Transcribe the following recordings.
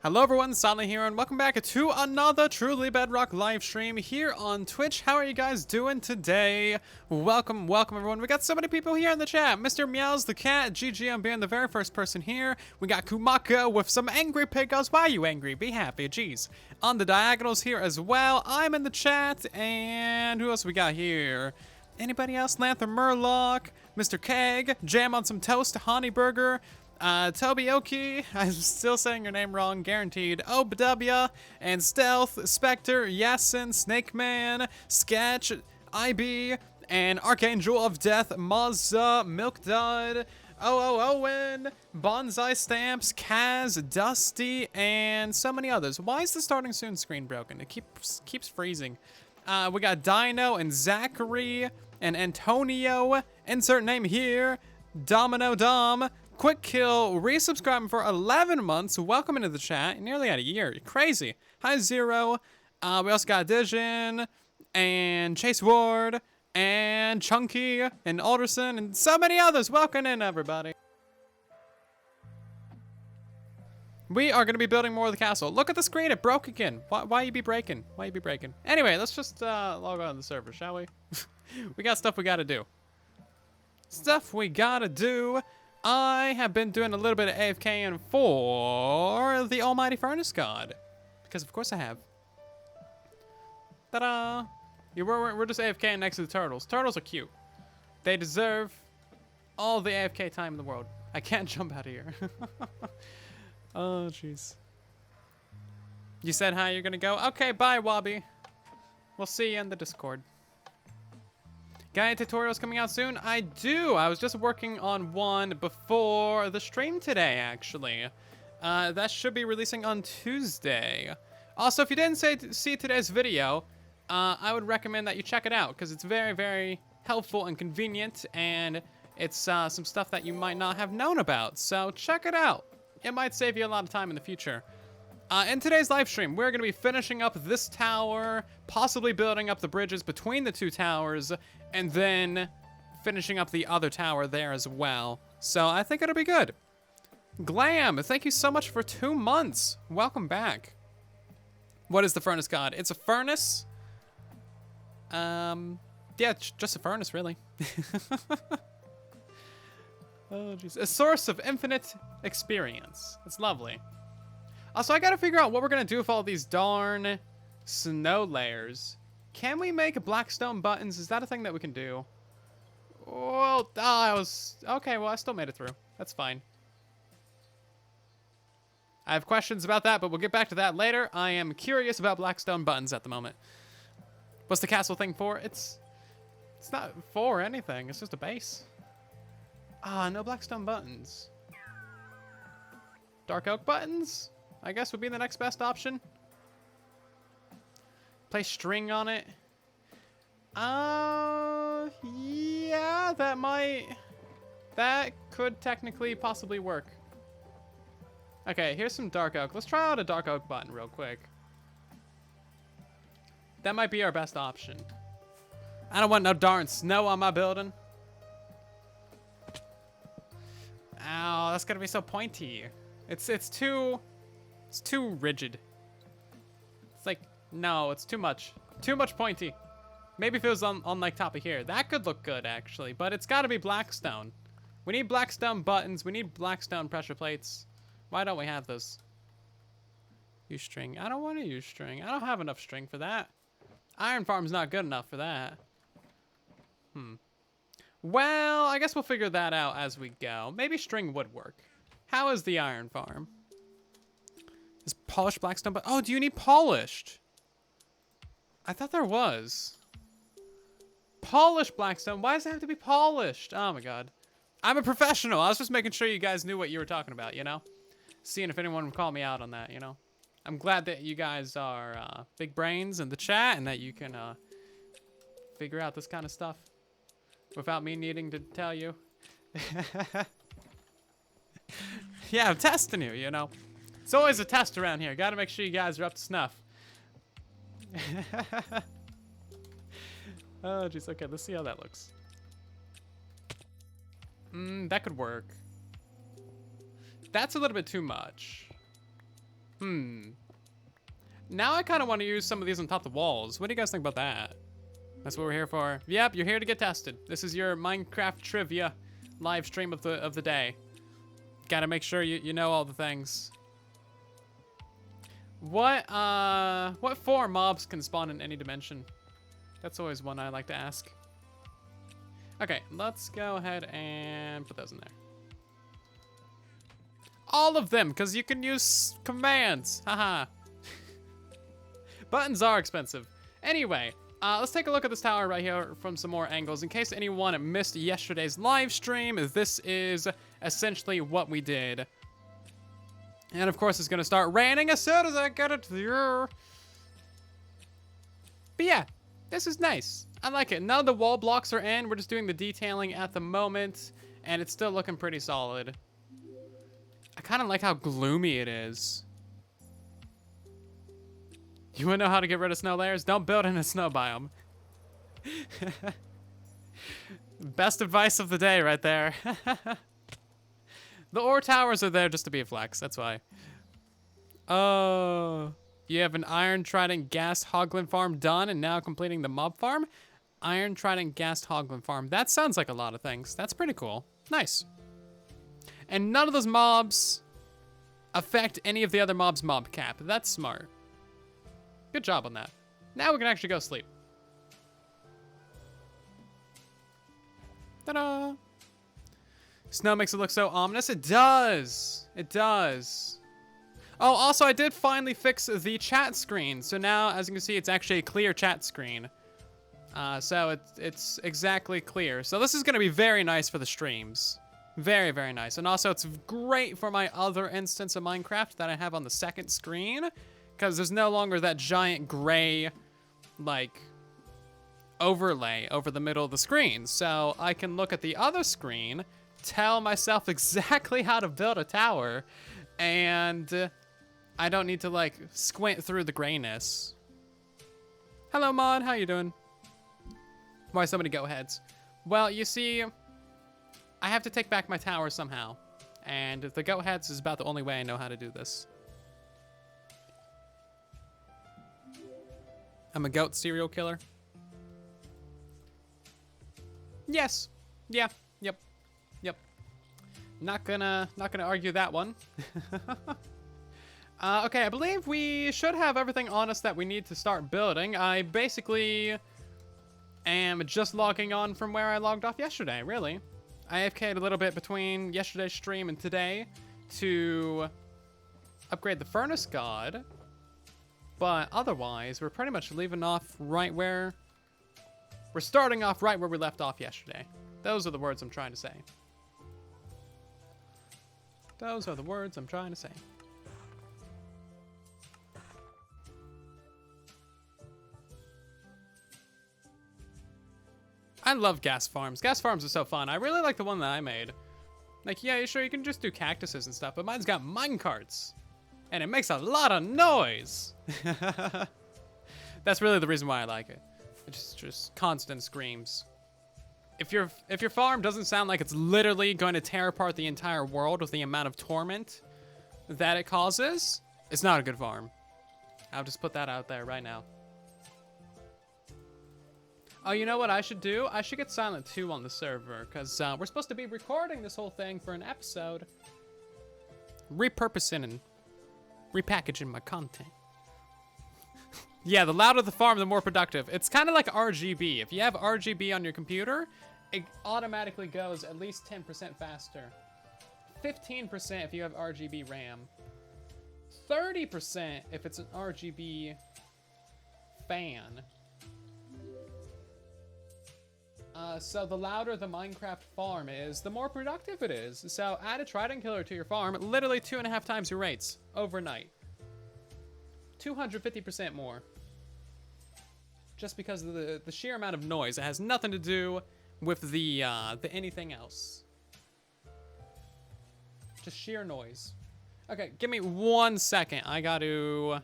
Hello everyone, Silent here, and welcome back to another truly Bedrock live stream here on Twitch. How are you guys doing today? Welcome everyone. We got so many people here in the chat. Mr. Meows the cat, GG on being the very first person here. We got Kumaka with some angry pigos. Why are you angry? Be happy, jeez. On the diagonals here as well. I'm in the chat, and who else we got here? Anybody else? Lanther Murloc, Mr. Keg, Jam on some toast, Honey Burger. Tobioki, I'm still saying your name wrong, guaranteed. OBW, and Stealth, Spectre, Yasin, Snake Man, Sketch, IB, and Archangel of Death, Mazza, Milk Dud, Owen, Bonsai Stamps, Kaz, Dusty, and so many others. Why is the starting soon screen broken? It keeps freezing. We got Dino and Zachary and Antonio, insert name here, Domino Dom, Quick Kill, resubscribing for 11 months. Welcome into the chat. Nearly at a year. You're crazy. Hi, Zero. We also got Dijon, and Chase Ward, and Chunky, and Alderson, and so many others. Welcome in, everybody. We are going to be building more of the castle. Look at the screen. It broke again. Why you be breaking? Why you be breaking? Anyway, let's just log on to the server, shall we? We got stuff we got to do. Stuff we got to do. I have been doing a little bit of AFKing for the almighty furnace god. Because of course I have. Ta-da! Yeah, we're just AFKing next to the turtles. Turtles are cute. They deserve all the AFK time in the world. I can't jump out of here. Oh, jeez. You said hi, you're gonna go? Okay, bye, Wobby. We'll see you in the Discord. Guide tutorials coming out soon? I do. I was just working on one before the stream today, actually. That should be releasing on Tuesday. Also, if you didn't see today's video, I would recommend that you check it out because it's very, very helpful and convenient, and it's some stuff that you might not have known about. So check it out. It might save you a lot of time in the future. In today's live stream, we're going to be finishing up this tower, possibly building up the bridges between the two towers, and then finishing up the other tower there as well. So I think it'll be good. Glam, thank you so much for 2 months. Welcome back. What is the furnace god? It's a furnace. Yeah, it's just a furnace, really. Oh, jeez. A source of infinite experience. It's lovely. Also, I gotta figure out what we're gonna do with all these darn snow layers. Can we make blackstone buttons? Is that a thing that we can do? Well, I was... Okay, well, I still made it through. That's fine. I have questions about that, but we'll get back to that later. I am curious about blackstone buttons at the moment. What's the castle thing for? It's not for anything. It's just a base. Ah, no blackstone buttons. Dark oak buttons? I guess would be the next best option. Place string on it. Yeah, that could technically possibly work. Okay, here's some dark oak. Let's try out a dark oak button real quick. That might be our best option. I don't want no darn snow on my building. Ow, that's gonna be so pointy. It's too rigid. It's like, no, it's too much. Too much pointy. Maybe if it was on like top of here. That could look good actually, but it's gotta be blackstone. We need blackstone buttons, we need blackstone pressure plates. Why don't we have those? Use string. I don't want to use string. I don't have enough string for that. Iron farm's not good enough for that. Well, I guess we'll figure that out as we go. Maybe string would work. How is the iron farm? Is polished blackstone, but oh, do you need polished? I thought there was. Polished blackstone, why does it have to be polished? Oh my god. I'm a professional, I was just making sure you guys knew what you were talking about, you know? Seeing if anyone would call me out on that, you know? I'm glad that you guys are big brains in the chat and that you can figure out this kind of stuff without me needing to tell you. Yeah, I'm testing you, you know? It's always a test around here. Gotta make sure you guys are up to snuff. Oh, jeez. Okay, let's see how that looks. That could work. That's a little bit too much. Now I kind of want to use some of these on top of the walls. What do you guys think about that? That's what we're here for. Yep, you're here to get tested. This is your Minecraft trivia live stream of the day. Gotta make sure you know all the things. What 4 mobs can spawn in any dimension? That's always one I like to ask. Okay, let's go ahead and put those in there. All of them, because you can use commands. Haha. Buttons are expensive. Anyway, let's take a look at this tower right here from some more angles. In case anyone missed yesterday's live stream, this is essentially what we did. And of course, it's going to start raining as soon as I get it here. But yeah, this is nice. I like it. None of the wall blocks are in. We're just doing the detailing at the moment, and it's still looking pretty solid. I kind of like how gloomy it is. You want to know how to get rid of snow layers? Don't build in a snow biome. Best advice of the day right there. The ore towers are there just to be a flex. That's why. Oh. You have an Iron Trident gas hoglin farm done and now completing the mob farm? Iron Trident gas hoglin farm. That sounds like a lot of things. That's pretty cool. Nice. And none of those mobs affect any of the other mobs' mob cap. That's smart. Good job on that. Now we can actually go sleep. Ta-da! Snow makes it look so ominous. It does. It does. Oh, also, I did finally fix the chat screen. So now, as you can see, it's actually a clear chat screen. So it's exactly clear. So this is going to be very nice for the streams. Very, very nice. And also, it's great for my other instance of Minecraft that I have on the second screen. Because there's no longer that giant gray, like, overlay over the middle of the screen. So I can look at the other screen, tell myself exactly how to build a tower, and I don't need to, like, squint through the grayness. Hello, Mod. How you doing? Why so many go-aheads? Well, you see, I have to take back my tower somehow. And the go-aheads is about the only way I know how to do this. I'm a goat serial killer. Yes. Yeah. Yep. Yep. Not gonna argue that one. Okay, I believe we should have everything on us that we need to start building. I basically am just logging on from where I logged off yesterday, really. I AFK'd a little bit between yesterday's stream and today to upgrade the Furnace God. But otherwise, we're pretty much leaving off right where... We're starting off right where we left off yesterday. Those are the words I'm trying to say. Those are the words I'm trying to say. I love gas farms. Gas farms are so fun. I really like the one that I made. Like, yeah, sure, you can just do cactuses and stuff, but mine's got minecarts. And it makes a lot of noise. That's really the reason why I like it. It's just constant screams. If your farm doesn't sound like it's literally going to tear apart the entire world with the amount of torment that it causes, it's not a good farm. I'll just put that out there right now. Oh, you know what I should do? I should get silentwo on the server, because we're supposed to be recording this whole thing for an episode. Repurposing and repackaging my content. Yeah, the louder the farm, the more productive. It's kind of like RGB. If you have RGB on your computer, it automatically goes at least 10% faster. 15% if you have RGB RAM. 30% if it's an RGB fan. So the louder the Minecraft farm is, the more productive it is. So add a Trident Killer to your farm, literally 2.5 times your rates overnight. 250% more. Just because of the sheer amount of noise. It has nothing to do with the anything else. Just sheer noise. Okay, give me 1 second. I got to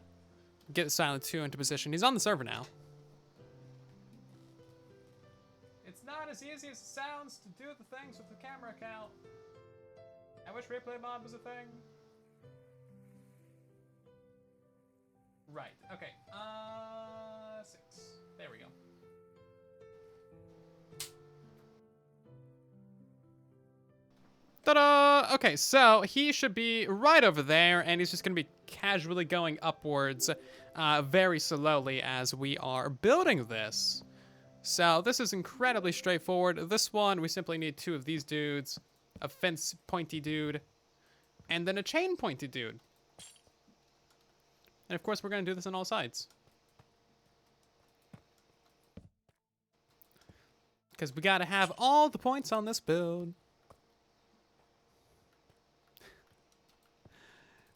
get silentwo into position. He's on the server now. It's not as easy as it sounds to do the things with the camera account. I wish replay mod was a thing. Right. Okay. 6. There we go. Ta-da! Okay, so he should be right over there, and he's just going to be casually going upwards very slowly as we are building this. So this is incredibly straightforward. This one, we simply need 2 of these dudes, a fence pointy dude, and then a chain pointy dude. And of course, we're going to do this on all sides. Because we got to have all the points on this build.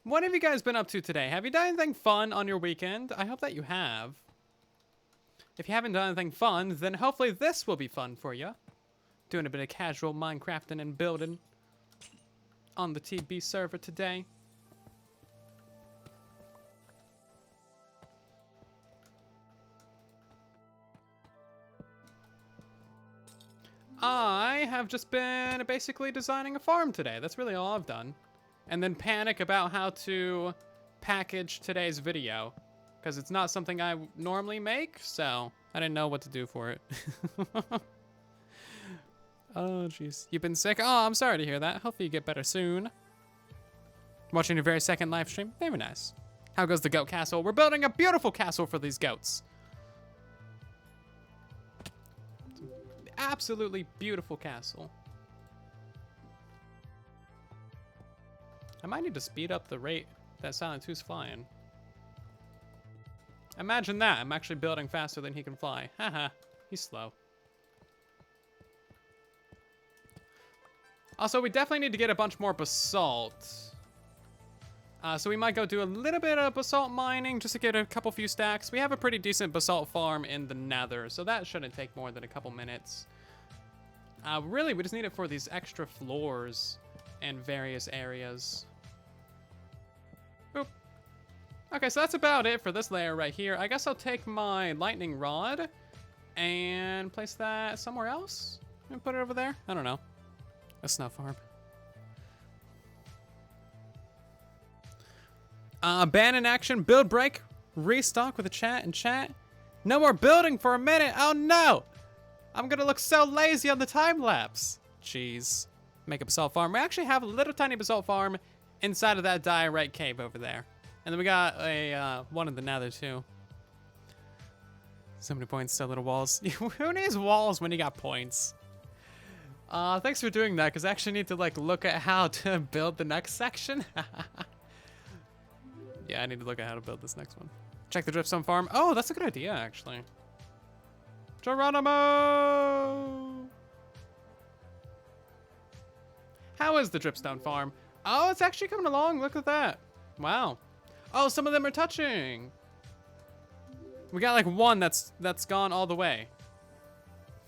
What have you guys been up to today? Have you done anything fun on your weekend? I hope that you have. If you haven't done anything fun, then hopefully this will be fun for you. Doing a bit of casual Minecrafting and building on the TB server today. I have just been basically designing a farm today. That's really all I've done. And then panic about how to package today's video, because it's not something I normally make, so I didn't know what to do for it. Oh, jeez. You've been sick? Oh, I'm sorry to hear that. Hopefully you get better soon. Watching your very second live stream? Very nice. How goes the goat castle? We're building a beautiful castle for these goats. Absolutely beautiful castle. I might need to speed up the rate that silentwo's flying. Imagine that. I'm actually building faster than he can fly. Haha. He's slow. Also, we definitely need to get a bunch more basalt. So we might go do a little bit of basalt mining just to get a couple few stacks. We have a pretty decent basalt farm in the nether, so that shouldn't take more than a couple minutes. Really, we just need it for these extra floors in various areas. Boop. Okay, so that's about it for this layer right here. I guess I'll take my lightning rod and place that somewhere else. And put it over there. I don't know. A snow farm. Ban in action, build break, restock with a chat and chat. No more building for a minute. Oh no! I'm gonna look so lazy on the time lapse. Jeez. Make a basalt farm. We actually have a little tiny basalt farm inside of that diorite cave over there. And then we got a one in the nether too. So many points, so little walls. Who needs walls when you got points? Thanks for doing that, because I actually need to like look at how to build the next section. Yeah, I need to look at how to build this next one. Check the dripstone farm. Oh, that's a good idea, actually. Geronimo! How is the dripstone farm? Oh, it's actually coming along. Look at that. Wow. Oh, some of them are touching. We got like one that's gone all the way.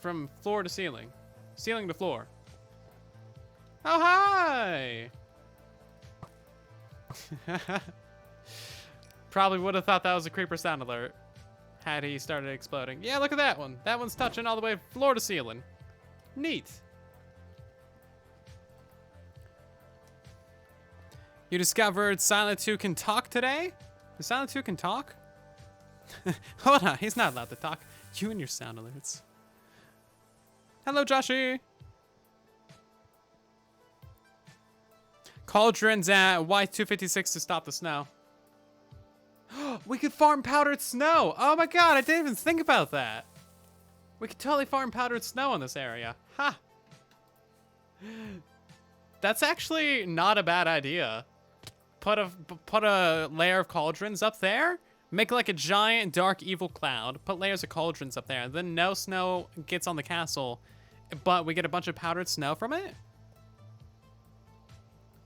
From floor to ceiling. Ceiling to floor. Oh, hi! Probably would have thought that was a creeper sound alert had he started exploding. Yeah, look at that one. That one's touching all the way floor to ceiling. Neat. You discovered silentwo can talk today? The silentwo can talk? Hold on, he's not allowed to talk. You and your sound alerts. Hello, Joshy. Cauldrons at Y256 to stop the snow. We could farm powdered snow. Oh my god, I didn't even think about that. We could totally farm powdered snow in this area. Ha! That's actually not a bad idea. Put a layer of cauldrons up there. Make like a giant dark evil cloud. Put layers of cauldrons up there. Then no snow gets on the castle, but we get a bunch of powdered snow from it.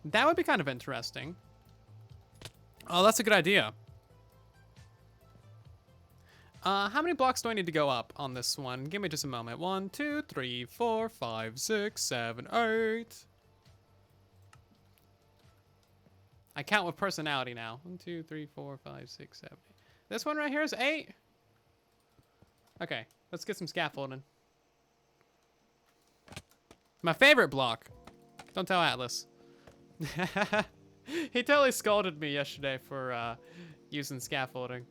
That would be kind of interesting. Oh, that's a good idea. How many blocks do I need to go up on this one? Give me just a moment. 1, 2, 3, 4, 5, 6, 7, 8. I count with personality now. 1, 2, 3, 4, 5, 6, 7, 8. This one right here is 8. Okay, let's get some scaffolding. My favorite block. Don't tell Atlas. He totally scolded me yesterday for using scaffolding.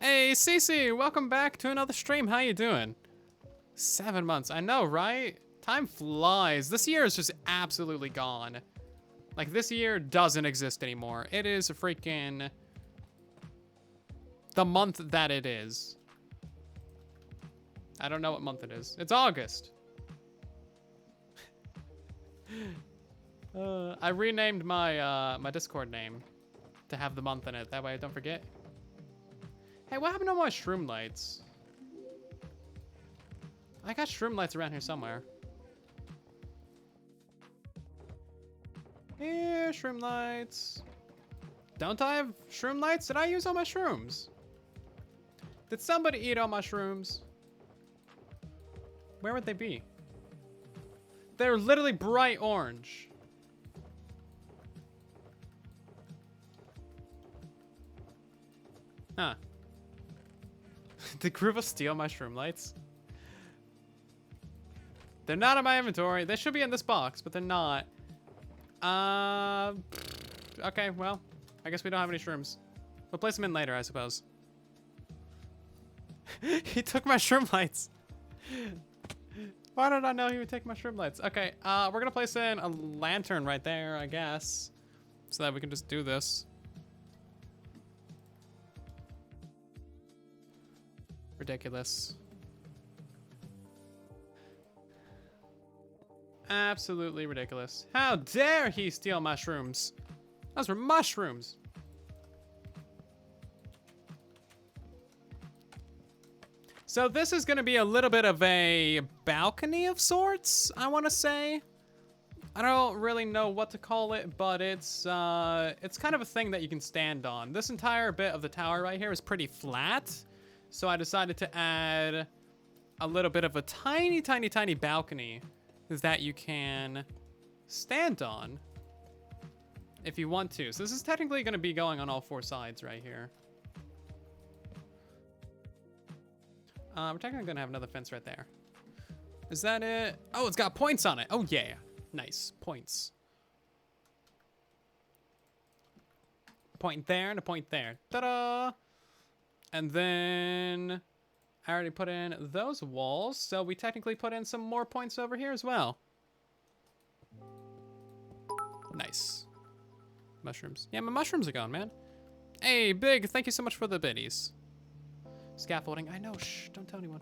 Hey, Cece, welcome back to another stream. How you doing? 7 months. I know, right? Time flies. This year is just absolutely gone. Like, this year doesn't exist anymore. It is freaking the month that it is. I don't know what month it is. It's August. I renamed my my Discord name to have the month in it. That way I don't forget. Hey, what happened to my shroom lights? I got shroom lights around here somewhere. Here, shroom lights. Don't I have shroom lights? Did I use all my shrooms? Did somebody eat all my shrooms? Where would they be? They're literally bright orange. Huh. Did Groova steal my shroom lights? They're not in my inventory. They should be in this box, but they're not. Okay, well, I guess we don't have any shrooms. We'll place them in later, I suppose. He took my shroom lights. Why did I know he would take my shroom lights? Okay, we're gonna place in a lantern right there, I guess, so that we can just do this. Ridiculous. Absolutely ridiculous. How dare he steal mushrooms? Those were mushrooms. So this is going to be a little bit of a balcony of sorts, I want to say. I don't really know what to call it, but it's kind of a thing that you can stand on. This entire bit of the tower right here is pretty flat, so I decided to add a little bit of a tiny, tiny, tiny balcony that you can stand on if you want to. So this is technically going to be going on all four sides right here. We're technically going to have another fence right there. Is that it? Oh, it's got points on it. Oh, yeah. Nice. Points. Point there and a point there. Ta-da! And then I already put in those walls, so we technically put in some more points over here as well. Nice. Mushrooms. Yeah, my mushrooms are gone, man. Hey, Big, thank you so much for the biddies. Scaffolding. I know, shh, don't tell anyone.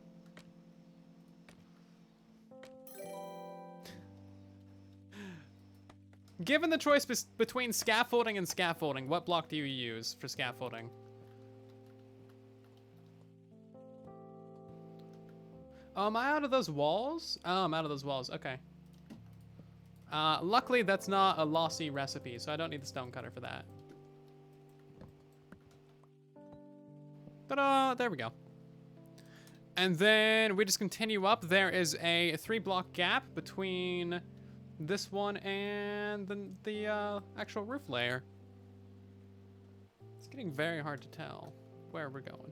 Given the choice between scaffolding and scaffolding, what block do you use for scaffolding? Oh, am I out of those walls? Oh, I'm out of those walls. Okay. Luckily, that's not a lossy recipe, so I don't need the stone cutter for that. Ta-da! There we go. And then we just continue up. There is a 3-block gap between this one and the actual roof layer. It's getting very hard to tell where we're going.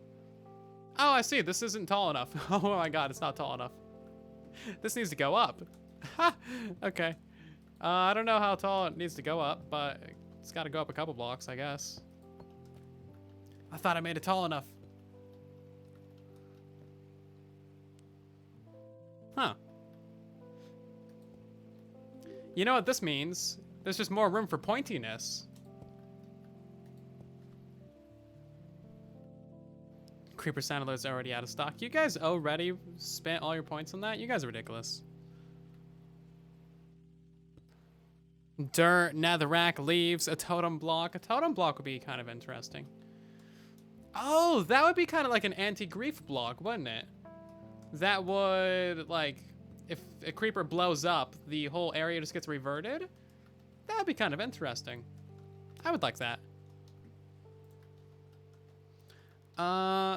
Oh, I see. This isn't tall enough. Oh my god, it's not tall enough. This needs to go up. Okay. I don't know how tall it needs to go up, but it's got to go up a couple blocks, I guess. I thought I made it tall enough. Huh. You know what this means? There's just more room for pointiness. Creeper Sound Alert's already out of stock. You guys already spent all your points on that? You guys are ridiculous. Dirt, netherrack, leaves, a totem block. A totem block would be kind of interesting. Oh, that would be kind of like an anti-grief block, wouldn't it? That would, like, if a creeper blows up, the whole area just gets reverted? That would be kind of interesting. I would like that.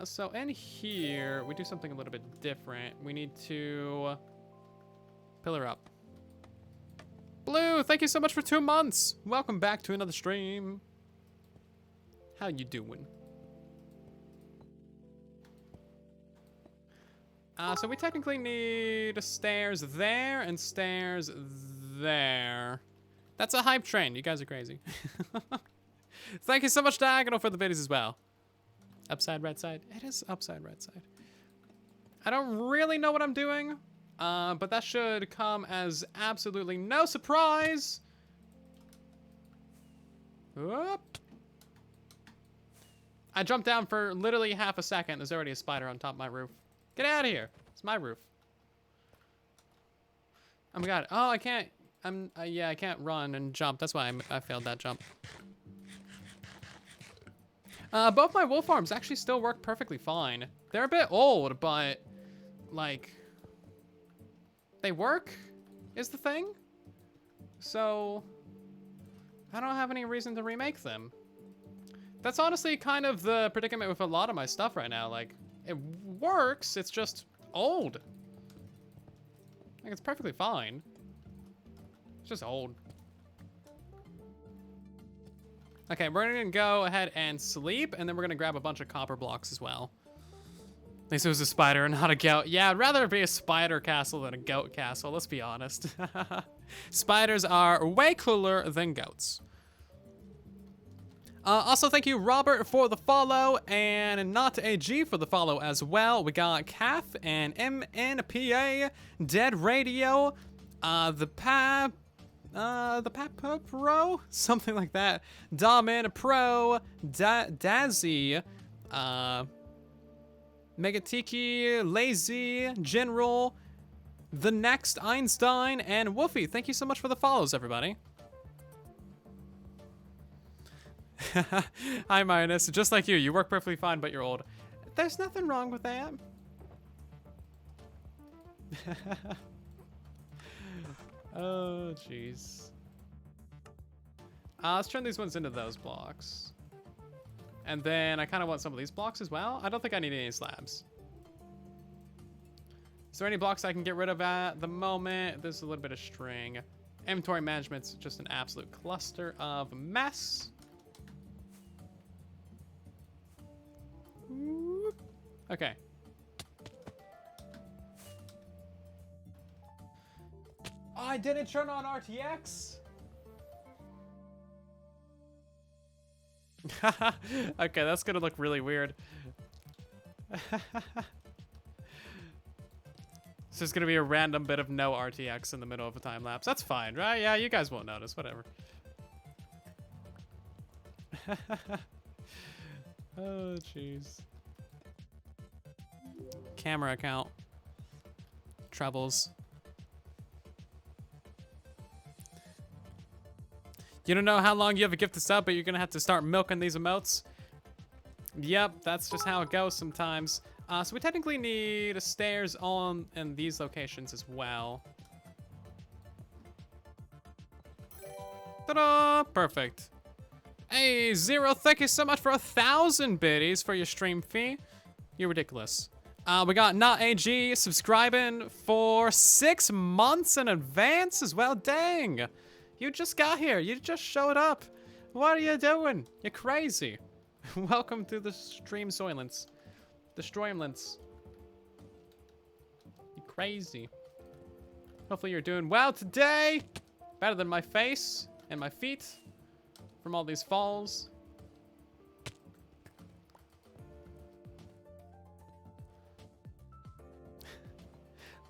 So in here, we do something a little bit different. We need to pillar up. Blue, thank you so much for 2 months. Welcome back to another stream. How you doing? So we technically need stairs there and stairs there. That's a hype train. You guys are crazy. Thank you so much, Diagonal, for the videos as well. Upside right side. It is upside right side. I don't really know what I'm doing, but that should come as absolutely no surprise. Whoop. I jumped down for literally half a second. There's already a spider on top of my roof. Get out of here. It's my roof. Oh my god. Oh, I can't. Yeah, I can't run and jump. That's why I failed that jump. Both my wool farms actually still work perfectly fine. They're a bit old, but, like, they work is the thing. So, I don't have any reason to remake them. That's honestly kind of the predicament with a lot of my stuff right now. Like, it works, it's just old. Like, it's perfectly fine. It's just old. Okay, we're gonna go ahead and sleep, and then we're gonna grab a bunch of copper blocks as well. At least it was a spider and not a goat. Yeah, I'd rather it be a spider castle than a goat castle, let's be honest. Spiders are way cooler than goats. Also, thank you, Robert, for the follow, and Not AG for the follow as well. We got Calf and MNPA, Dead Radio, the Pap Pro, something like that. Damin Pro, Dazzy, Megatiki, Lazy, General, The Next Einstein, and Wolfie. Thank you so much for the follows, everybody. Hi, Minus. Just like you work perfectly fine, but you're old. There's nothing wrong with that. Oh, jeez. Let's turn these ones into those blocks. And then I kind of want some of these blocks as well. I don't think I need any slabs. Is there any blocks I can get rid of at the moment? There's a little bit of string. Inventory management's just an absolute cluster of mess. Okay. Oh, I didn't turn on RTX? Okay, that's gonna look really weird. It's just gonna be a random bit of no RTX in the middle of a time lapse. That's fine, right? Yeah, you guys won't notice, whatever. Oh, jeez. Camera account. Troubles. You don't know how long you have a gift to sub, but you're gonna have to start milking these emotes. Yep, that's just how it goes sometimes. So we technically need stairs on in these locations as well. Ta-da! Perfect. Hey, Zero, thank you so much for 1,000 biddies for your stream fee. You're ridiculous. We got Not AG subscribing for 6 months in advance as well. Dang. You just got here. You just showed up. What are you doing? You're crazy. Welcome to the stream Soylence. The Stroimlence. You crazy. Hopefully you're doing well today. Better than my face and my feet from all these falls.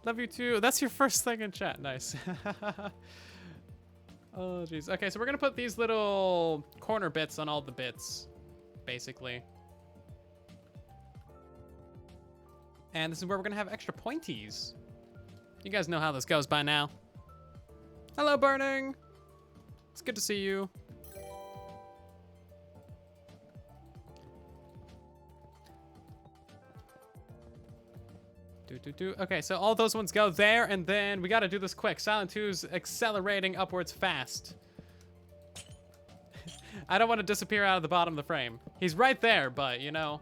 Love you too. That's your first thing in chat. Nice. Oh, jeez. Okay, so we're gonna put these little corner bits on all the bits, basically. And this is where we're gonna have extra pointies. You guys know how this goes by now. Hello, Burning. It's good to see you. Okay, so all those ones go there, and then we gotta do this quick. Silent2's accelerating upwards fast. I don't want to disappear out of the bottom of the frame. He's right there, but you know,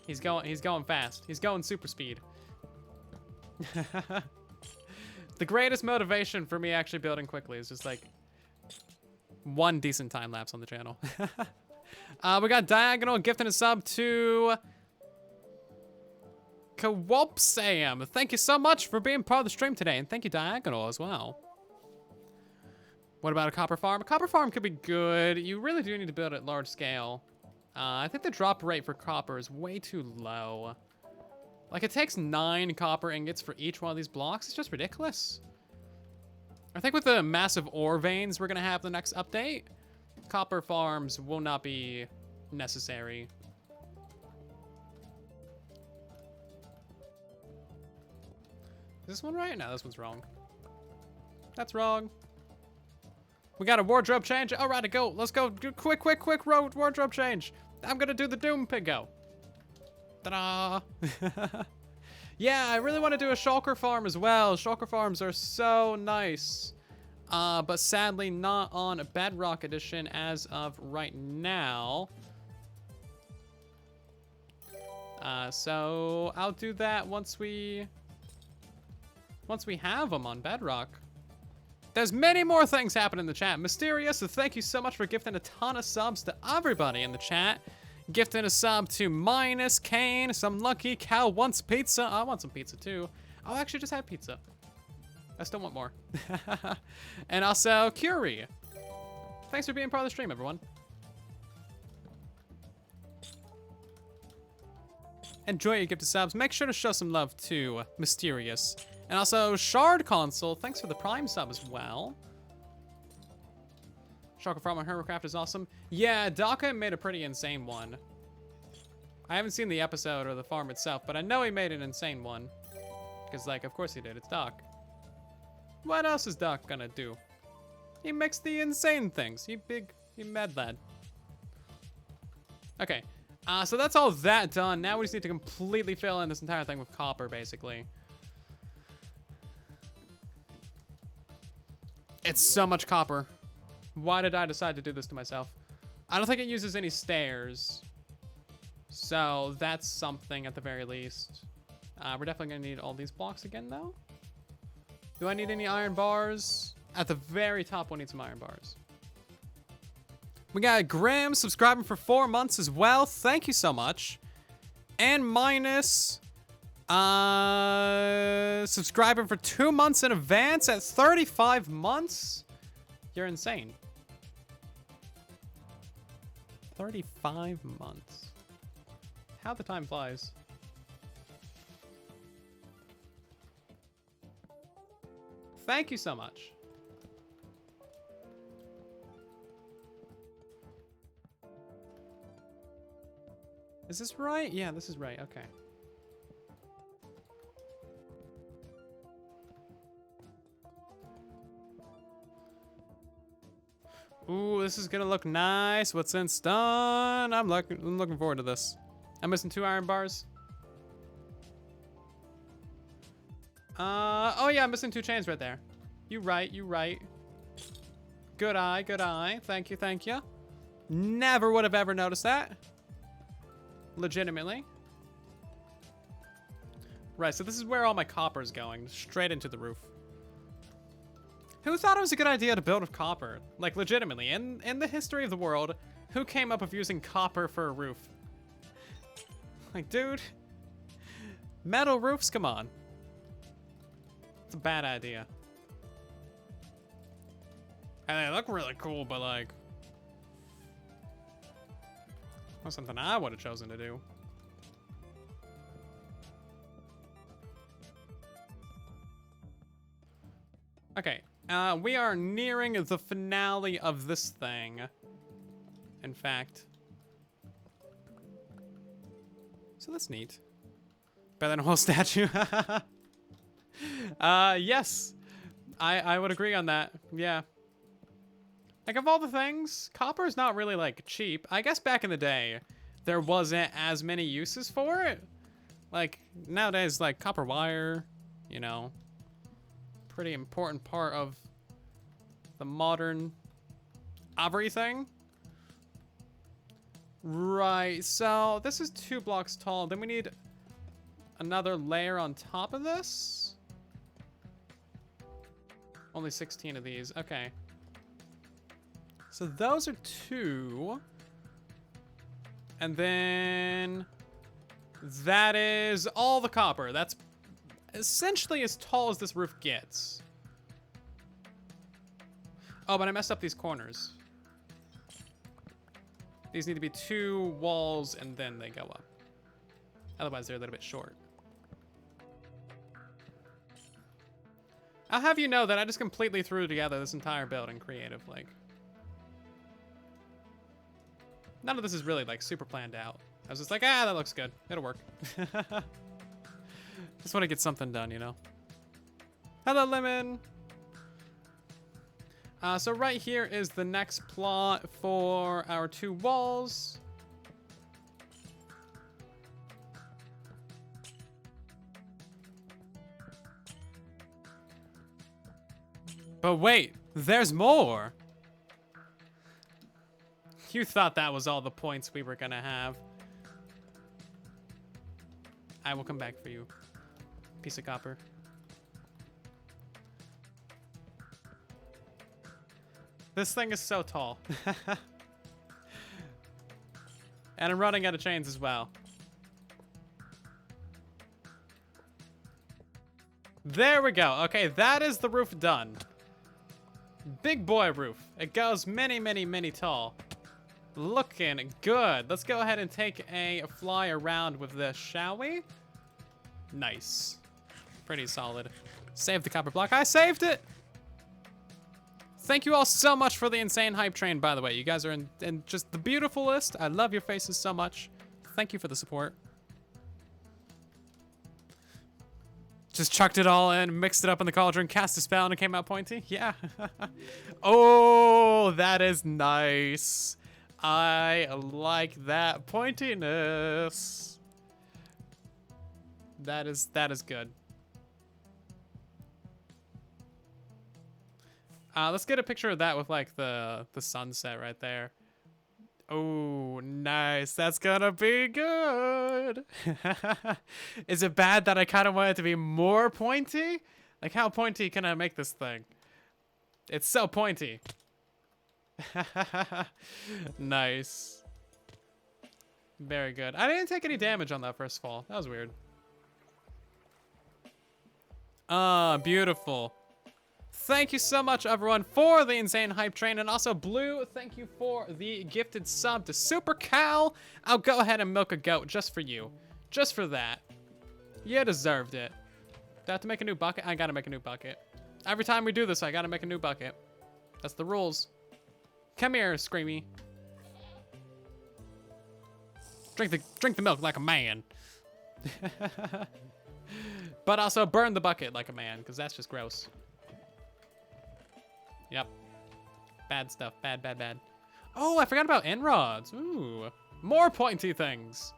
he's going fast. He's going super speed. The greatest motivation for me actually building quickly is just like one decent time lapse on the channel. We got Diagonal gifting a sub to Kawop Sam, thank you so much for being part of the stream today, and thank you Diagonal as well. What about a copper farm? A copper farm could be good. You really do need to build it large scale. I think the drop rate for copper is way too low. Like, it takes 9 copper ingots for each one of these blocks. It's just ridiculous. I think with the massive ore veins we're gonna have the next update, copper farms will not be necessary. Is this one right? No, this one's wrong. That's wrong. We got a wardrobe change. All right, go. Let's go. Do quick wardrobe change. I'm gonna do the Doom Piggo. Ta-da! Yeah, I really want to do a shulker farm as well. Shulker farms are so nice. But sadly not on a Bedrock edition as of right now. So I'll do that once we have them on Bedrock. There's many more things happening in the chat. Mysterious, thank you so much for gifting a ton of subs to everybody in the chat. Gifting a sub to Minus, Kane, some lucky cow wants pizza. I want some pizza too. I'll actually just have pizza. I still want more. And also, Curie. Thanks for being part of the stream, everyone. Enjoy your gift of subs. Make sure to show some love to Mysterious. And also, Shard Console, thanks for the Prime sub as well. Shulker Farm on Hermitcraft is awesome. Yeah, Daka made a pretty insane one. I haven't seen the episode or the farm itself, but I know he made an insane one. Because, like, of course he did. It's Doc. What else is Doc gonna do? He makes the insane things. He mad lad. Okay, so that's all that done. Now we just need to completely fill in this entire thing with copper, basically. It's so much copper. Why did I decide to do this to myself? I don't think it uses any stairs. So that's something at the very least. We're definitely gonna need all these blocks again though. Do I need any iron bars? At the very top, we'll need some iron bars. We got Graham subscribing for 4 months as well. Thank you so much. And Minus subscribing for 2 months in advance at 35 months. You're insane. 35 months. How the time flies. Thank you so much. Is this right? Yeah, this is right. Okay. Ooh, this is gonna look nice. What's in stone? I'm looking forward to this. I'm missing 2 iron bars. Oh yeah, I'm missing 2 chains right there. You right. Good eye. Thank you. Never would have ever noticed that. Legitimately. Right, so this is where all my copper is going. Straight into the roof. Who thought it was a good idea to build with copper? Like, legitimately, in the history of the world, who came up with using copper for a roof? Like, dude. Metal roofs, come on. It's a bad idea. And they look really cool, but like... Not something I would have chosen to do. Okay, we are nearing the finale of this thing. In fact. So that's neat. Better than a whole statue. Yes. I would agree on that. Yeah. Like, of all the things, copper is not really, like, cheap. I guess back in the day, there wasn't as many uses for it. Like, nowadays, like, copper wire, you know, pretty important part of the modern everything. Right, so this is 2 blocks tall. Then we need another layer on top of this. Only 16 of these, okay. So those are 2. And then That is all the copper. That's essentially as tall as this roof gets. Oh, but I messed up these corners. These need to be 2 walls and then they go up. Otherwise, they're a little bit short. I'll have you know that I just completely threw together this entire building creative, like. None of this is really, like, super planned out. I was just like, ah, that looks good. It'll work. Just want to get something done, you know? Hello, Lemon! So right here is the next plot for our 2 walls. But wait, there's more! You thought that was all the points we were gonna have. I will come back for you, piece of copper. This thing is so tall. And I'm running out of chains as well. There we go. Okay, that is the roof done. Big boy roof. It goes many, many, many tall. Looking good. Let's go ahead and take a fly around with this, shall we? Nice. Pretty solid. Save the copper block. I saved it! Thank you all so much for the insane hype train, by the way. You guys are in just the beautifulest. I love your faces so much. Thank you for the support. Just chucked it all in, mixed it up in the cauldron, cast a spell, and it came out pointy? Yeah. Oh, that is nice. I like that pointiness. That is good. Let's get a picture of that with like the sunset right there. Oh, nice. That's gonna be good. Is it bad that I kind of want it to be more pointy? Like, how pointy can I make this thing? It's so pointy. Nice. Very good. I didn't take any damage on that first fall. That was weird. Beautiful. Thank you so much, everyone, for the insane hype train. And also, Blue, thank you for the gifted sub to Super Cal. I'll go ahead and milk a goat just for you. Just for that. You deserved it. Do I have to make a new bucket? I gotta make a new bucket. Every time we do this, I gotta make a new bucket. That's the rules. Come here, Screamy. Drink the milk like a man. But also burn the bucket like a man, because that's just gross. Yep. Bad stuff. Bad, bad, bad. Oh, I forgot about end rods. Ooh. More pointy things.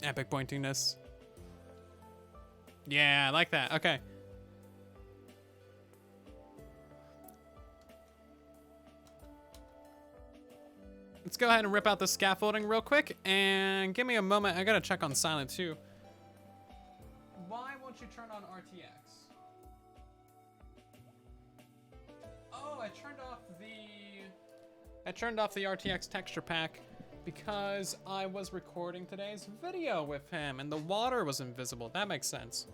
Epic pointiness. Yeah, I like that. Okay. Let's go ahead and rip out the scaffolding real quick. And give me a moment. I gotta check on silentwo. Why won't you turn on RTX? Oh, I turned off the RTX texture pack because I was recording today's video with him and the water was invisible. That makes sense.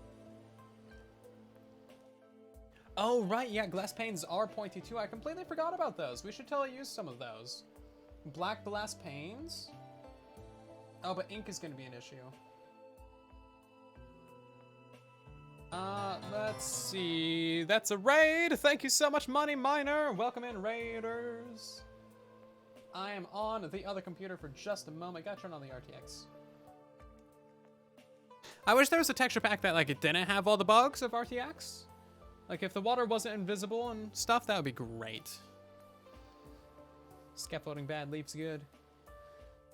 Oh, right, yeah, glass panes are pointy too. I completely forgot about those. We should totally use some of those. Black glass panes? Oh, but ink is gonna be an issue. Let's see. That's a raid. Thank you so much, Money Miner. Welcome in, raiders. I am on the other computer for just a moment. Gotta turn on the RTX. I wish there was a texture pack that like it didn't have all the bugs of RTX. Like if the water wasn't invisible and stuff, that would be great. Scaffolding bad, leaves good.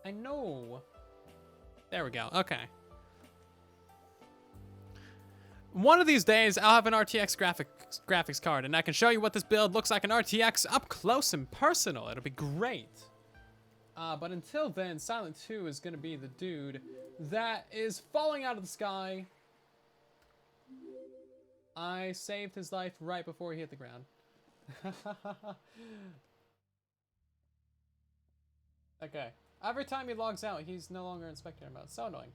I know. There we go. Okay. One of these days, I'll have an RTX graphics card, and I can show you what this build looks like in RTX up close and personal. It'll be great. But until then, silentwo is going to be the dude that is falling out of the sky. I saved his life right before he hit the ground. Okay. Every time he logs out, he's no longer in spectator mode. So annoying.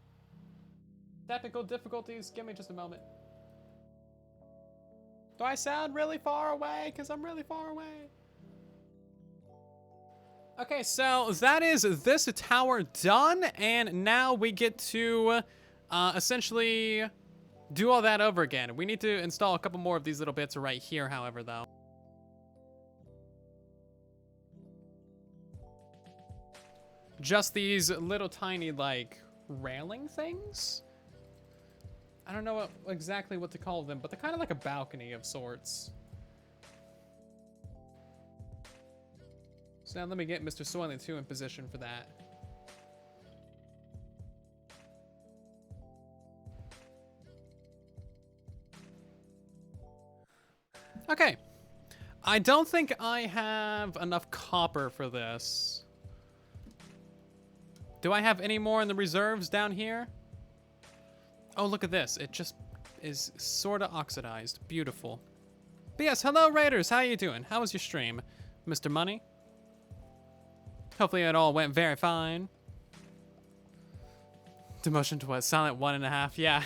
Technical difficulties. Give me just a moment. Do I sound really far away? Because I'm really far away. Okay, so that is this tower done. And now we get to essentially do all that over again. We need to install a couple more of these little bits right here, however, though. Just these little tiny, like, railing things? I don't know exactly what to call them, but they're kind of like a balcony of sorts. So now let me get Mr. Silentwo in position for that. Okay. I don't think I have enough copper for this. Do I have any more in the reserves down here? Oh, look at this. It just is sort of oxidized. Beautiful. But yes, hello Raiders. How you doing? How was your stream, Mr. Money? Hopefully it all went very fine. Demotion to what? Silent 1.5? Yeah.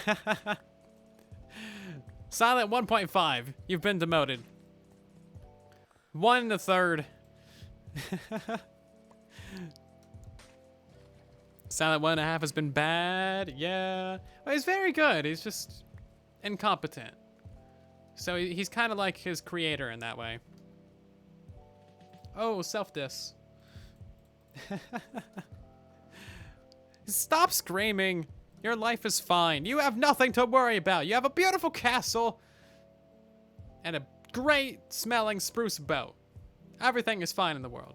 Silent 1.5. You've been demoted. 1 1/3. Silent 1.5 has been bad. Yeah. Well, he's very good. He's just incompetent. So he's kind of like his creator in that way. Oh, self-diss. Stop screaming. Your life is fine. You have nothing to worry about. You have a beautiful castle and a great smelling spruce boat. Everything is fine in the world.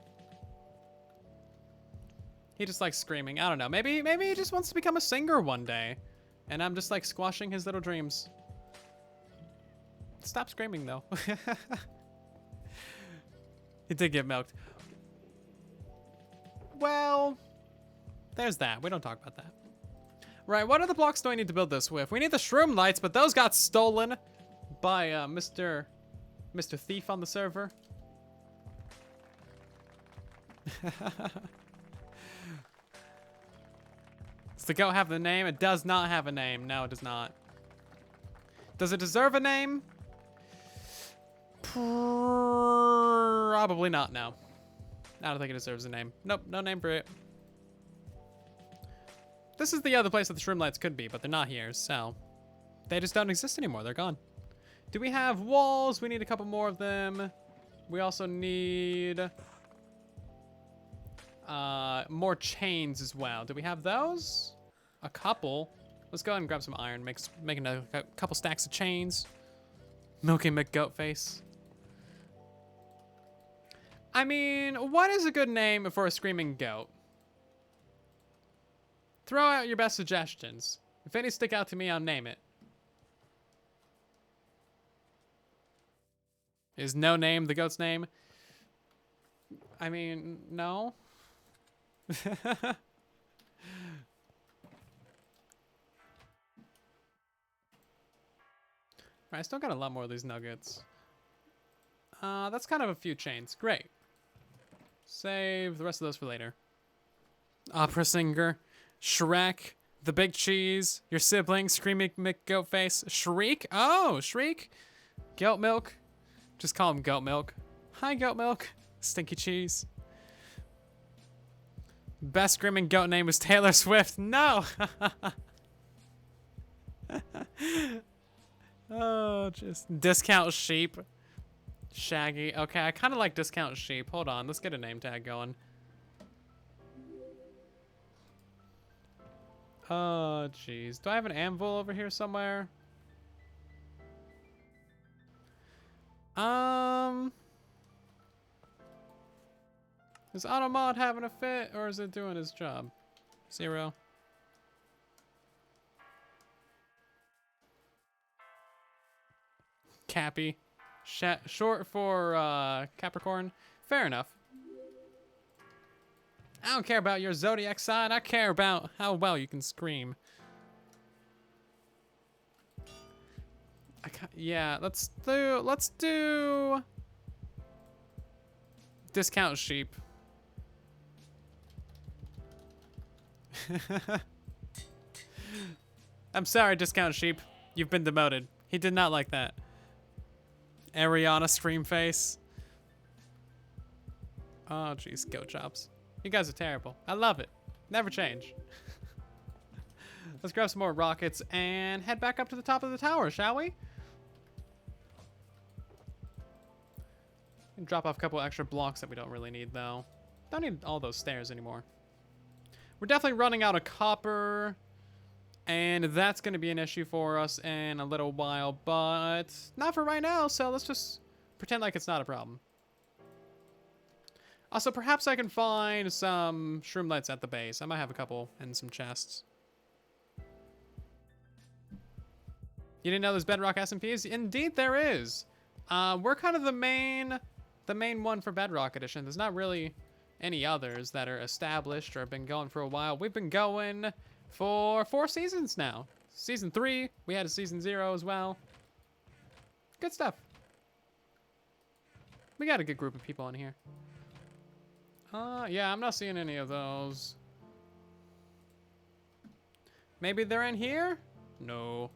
He just likes screaming. I don't know. Maybe he just wants to become a singer one day. And I'm just like squashing his little dreams. Stop screaming though. He did get milked. Well, there's that. We don't talk about that. Right, what other blocks do I need to build this with? We need the shroom lights, but those got stolen by Mr. Thief on the server. Does the goat have the name? It does not have a name. No, it does not. Does it deserve a name? Probably not, no. I don't think it deserves a name. Nope, no name for it. This is the other place that the shroom lights could be, but they're not here, so they just don't exist anymore. They're gone. Do we have walls? We need a couple more of them. We also need more chains as well. Do we have those? A couple. Let's go ahead and grab some iron. Make a couple stacks of chains. Milky McGoatface. I mean, what is a good name for a screaming goat? Throw out your best suggestions. If any stick out to me, I'll name it. Is no name the goat's name? I mean, no. I still got a lot more of these nuggets. That's kind of a few chains. Great. Save the rest of those for later. Opera singer, Shrek, the big cheese, your sibling, Screaming McGoatface, Shriek. Oh, Shriek. Goat milk. Just call him Goat Milk. Hi, Goat Milk. Stinky cheese. Best screaming goat name was Taylor Swift. No. Oh, just discount sheep. Shaggy. Okay, I kind of like discount sheep. Hold on, let's get a name tag going. Oh, jeez. Do I have an anvil over here somewhere? Is Automod having a fit, or is it doing his job? 0. Cappy. Short for Capricorn. Fair enough. I don't care about your zodiac sign. I care about how well you can scream. Yeah, let's do discount sheep. I'm sorry, Discount Sheep. You've been demoted. He did not like that. Ariana scream face. Oh, jeez, goat chops. You guys are terrible. I love it. Never change. Let's grab some more rockets and head back up to the top of the tower, shall we? And drop off a couple extra blocks that we don't really need, though. Don't need all those stairs anymore. We're definitely running out of copper, and that's going to be an issue for us in a little while, but not for right now, so let's just pretend like it's not a problem. Also, perhaps I can find some shroom lights at the base. I might have a couple in some chests. You didn't know there's Bedrock SMPs? Indeed there is. We're kind of the main one for Bedrock Edition. There's not really any others that are established or have been going for a while. We've been going for 4 seasons now. Season 3, we had a season 0 as well. Good stuff. We got a good group of people in here. Yeah, I'm not seeing any of those. Maybe they're in here? No.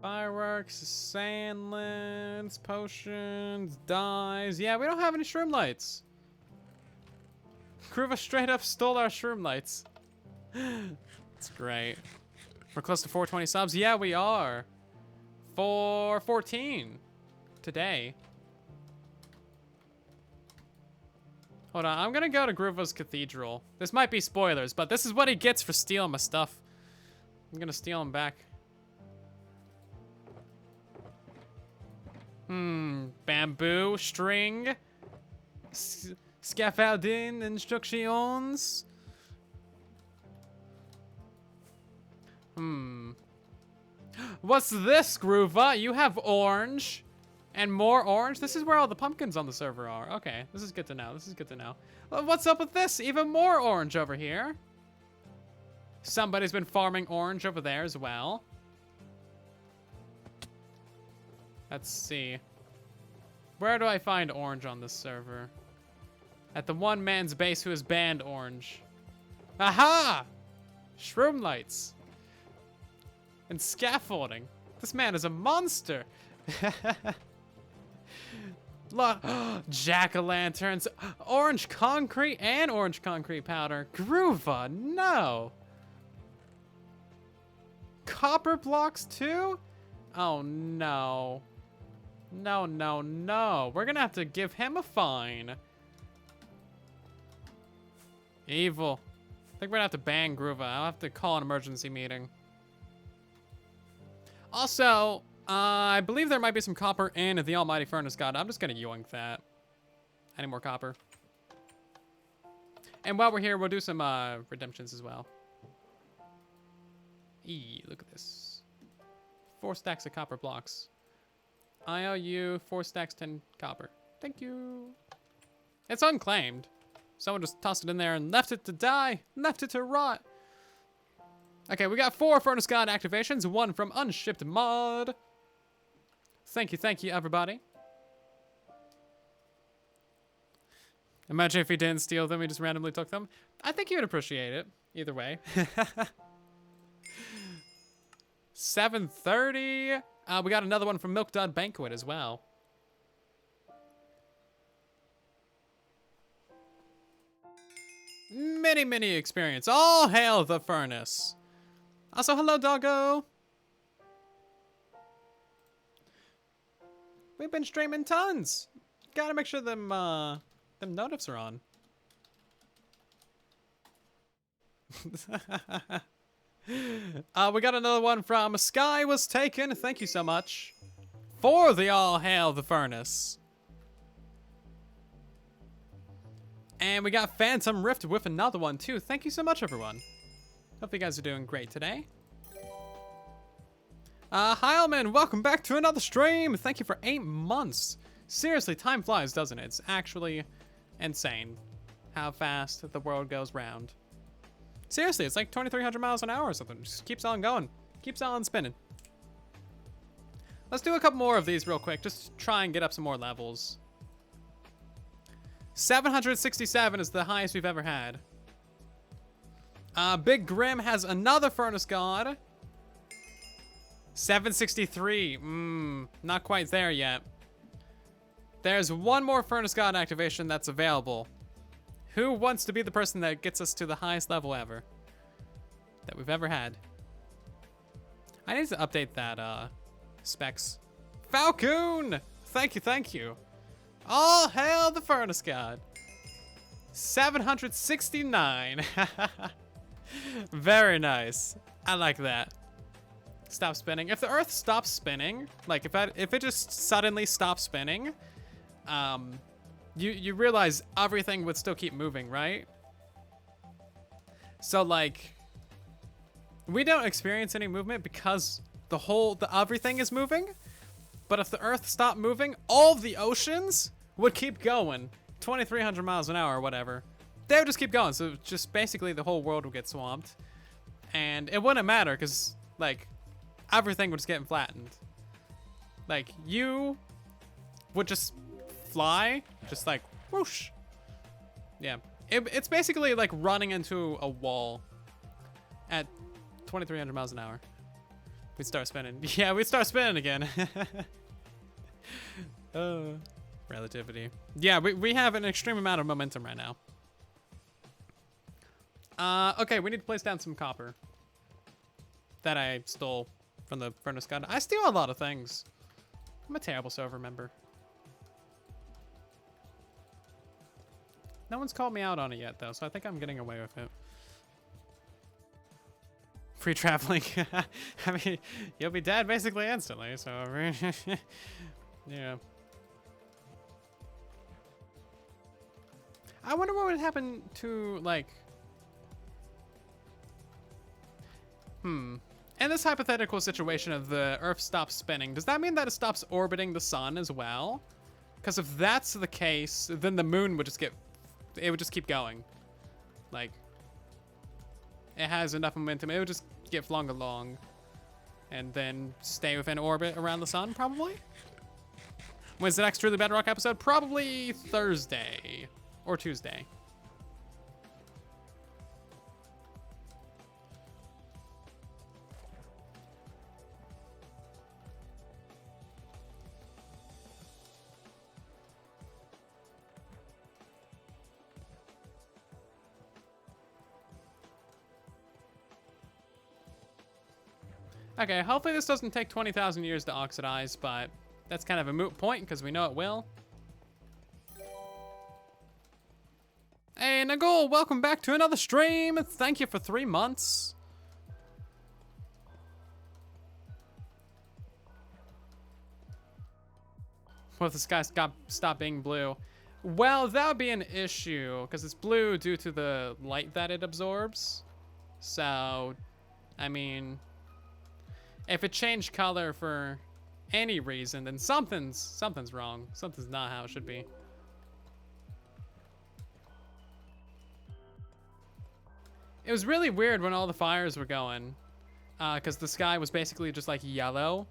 Fireworks, sandlands, potions, dyes. Yeah, we don't have any shroom lights. Kruva straight up stole our shroom lights. That's great. We're close to 420 subs. Yeah, we are. 414 today. Hold on, I'm gonna go to Gruva's Cathedral. This might be spoilers, but this is what he gets for stealing my stuff. I'm gonna steal him back. Bamboo, string, scaffolding instructions. What's this, Gruva? You have orange and more orange? This is where all the pumpkins on the server are. Okay, this is good to know. This is good to know. Well, what's up with this? Even more orange over here. Somebody's been farming orange over there as well. Let's see. Where do I find orange on this server? At the one man's base who has banned orange. Aha! Shroom lights. And scaffolding. This man is a monster. Look, jack-o'-lanterns, orange concrete and orange concrete powder. Gruva, no. Copper blocks too? Oh no. No, no, no. We're gonna have to give him a fine. Evil. I think we're gonna have to ban Gruva. I'll have to call an emergency meeting. Also, I believe there might be some copper in the Almighty Furnace God. I'm just gonna yoink that. Any more copper? And while we're here, we'll do some redemptions as well. Look at this. 4 stacks of copper blocks. I owe you 4 stacks, 10 copper. Thank you. It's unclaimed. Someone just tossed it in there and left it to die. Left it to rot. Okay, we got 4 Furnace God activations. 1 from Unshipped Mod. Thank you, everybody. Imagine if he didn't steal them, he just randomly took them. I think he would appreciate it. Either way. 730. We got another one from Milk Dud Banquet as well. Mini experience. All hail the furnace. Also, hello, doggo. We've been streaming tons. Gotta make sure them notifs are on. We got another one from Sky Was Taken. Thank you so much for the all hail the furnace. And we got Phantom Rift with another one too. Thank you so much, everyone. Hope you guys are doing great today. Heilman, welcome back to another stream. Thank you for 8 months. Seriously, time flies, doesn't it? It's actually insane how fast the world goes round. Seriously, it's like 2,300 miles an hour or something. Just keeps on going. Keeps on spinning. Let's do a couple more of these real quick. Just try and get up some more levels. 767 is the highest we've ever had. Big Grim has another furnace god. 763. Not quite there yet. There's one more furnace god activation that's available. Who wants to be the person that gets us to the highest level ever that we've ever had? I need to update that specs. Falcon! Thank you, thank you. All hail the furnace god. 769. Very nice. I like that. Stop spinning. If the Earth stops spinning, like if it just suddenly stops spinning, you realize everything would still keep moving, right? So like, we don't experience any movement because the everything is moving. But if the Earth stopped moving, all of the oceans would keep going, 2,300 miles an hour or whatever. They would just keep going. So just basically the whole world would get swamped, and it wouldn't matter because like everything would just get flattened. Like you would just fly, just like whoosh. Yeah, it's basically like running into a wall at 2,300 miles an hour. We'd start spinning. Yeah, we'd start spinning again. Relativity. Yeah, we have an extreme amount of momentum right now. Okay, we need to place down some copper that I stole from the furnace god. I steal a lot of things. I'm a terrible server member. No one's called me out on it yet, though, so I think I'm getting away with it. Free traveling. I mean, you'll be dead basically instantly, so... yeah. I wonder what would happen to, like... In this hypothetical situation of the Earth stops spinning, does that mean that it stops orbiting the sun as well? Because if that's the case, then the moon would just get... It would just keep going. Like... It has enough momentum. It would just get flung along. And then stay within orbit around the sun, probably? When's the next Truly Bedrock episode? Probably Thursday. Or Tuesday. Okay, hopefully this doesn't take 20,000 years to oxidize, but that's kind of a moot point because we know it will. Hey, Nagul, welcome back to another stream. Thank you for 3 months. What if the sky stopped being blue? Well, that would be an issue because it's blue due to the light that it absorbs. So, I mean... If it changed color for any reason, then something's wrong. Something's not how it should be. It was really weird when all the fires were going, because the sky was basically just like yellow.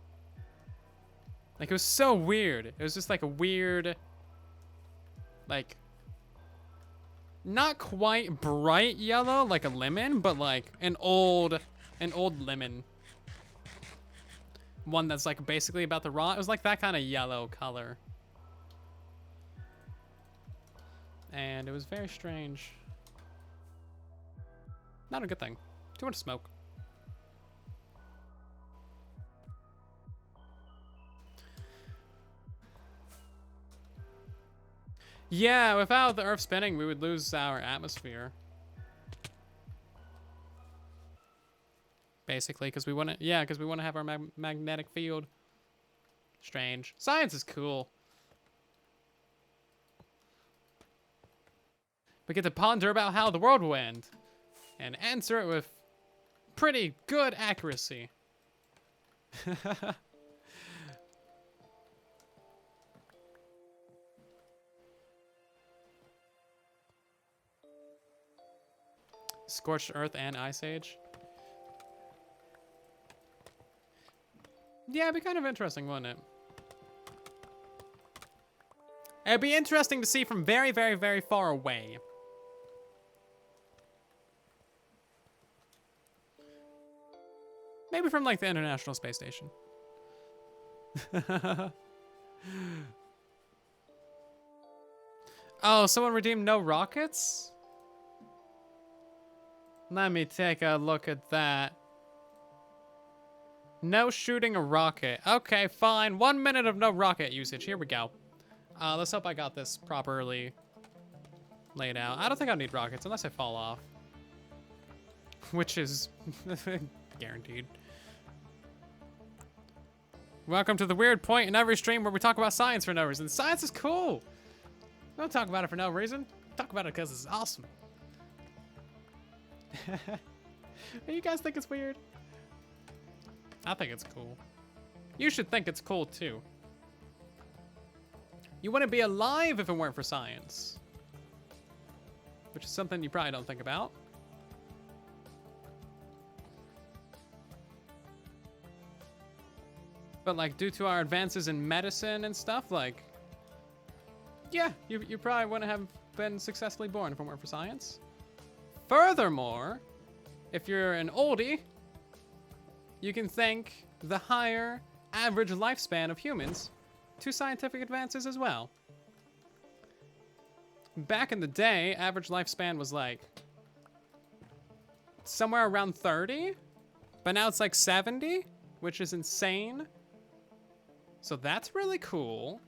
Like it was so weird. It was just like a weird, like, not quite bright yellow like a lemon, but like an old lemon. One that's like basically about to rot. It was like that kind of yellow color. And it was very strange. Not a good thing. Too much smoke. Yeah, without the Earth spinning, we would lose our atmosphere. Basically, because we want to, yeah, because we want to have our magnetic field. Strange. Science is cool. We get to ponder about how the world will end and answer it with pretty good accuracy. Scorched Earth and Ice Age. Yeah, it'd be kind of interesting, wouldn't it? It'd be interesting to see from very, very, very far away. Maybe from like the International Space Station. Oh, someone redeemed no rockets? Let me take a look at that. No shooting a rocket. Okay, fine. 1 minute of no rocket usage. Here we go. Let's hope I got this properly laid out. I don't think I'll need rockets unless I fall off. Which is guaranteed. Welcome to the weird point in every stream where we talk about science for no reason. Science is cool. We don't talk about it for no reason. Talk about it because it's awesome. You guys think it's weird? I think it's cool. You should think it's cool too. You wouldn't be alive if it weren't for science. Which is something you probably don't think about. But like due to our advances in medicine and stuff, like, yeah, you probably wouldn't have been successfully born if it weren't for science. Furthermore, if you're an oldie, you can thank the higher average lifespan of humans to scientific advances as well. Back in the day, average lifespan was like somewhere around 30, but now it's like 70, which is insane. So that's really cool.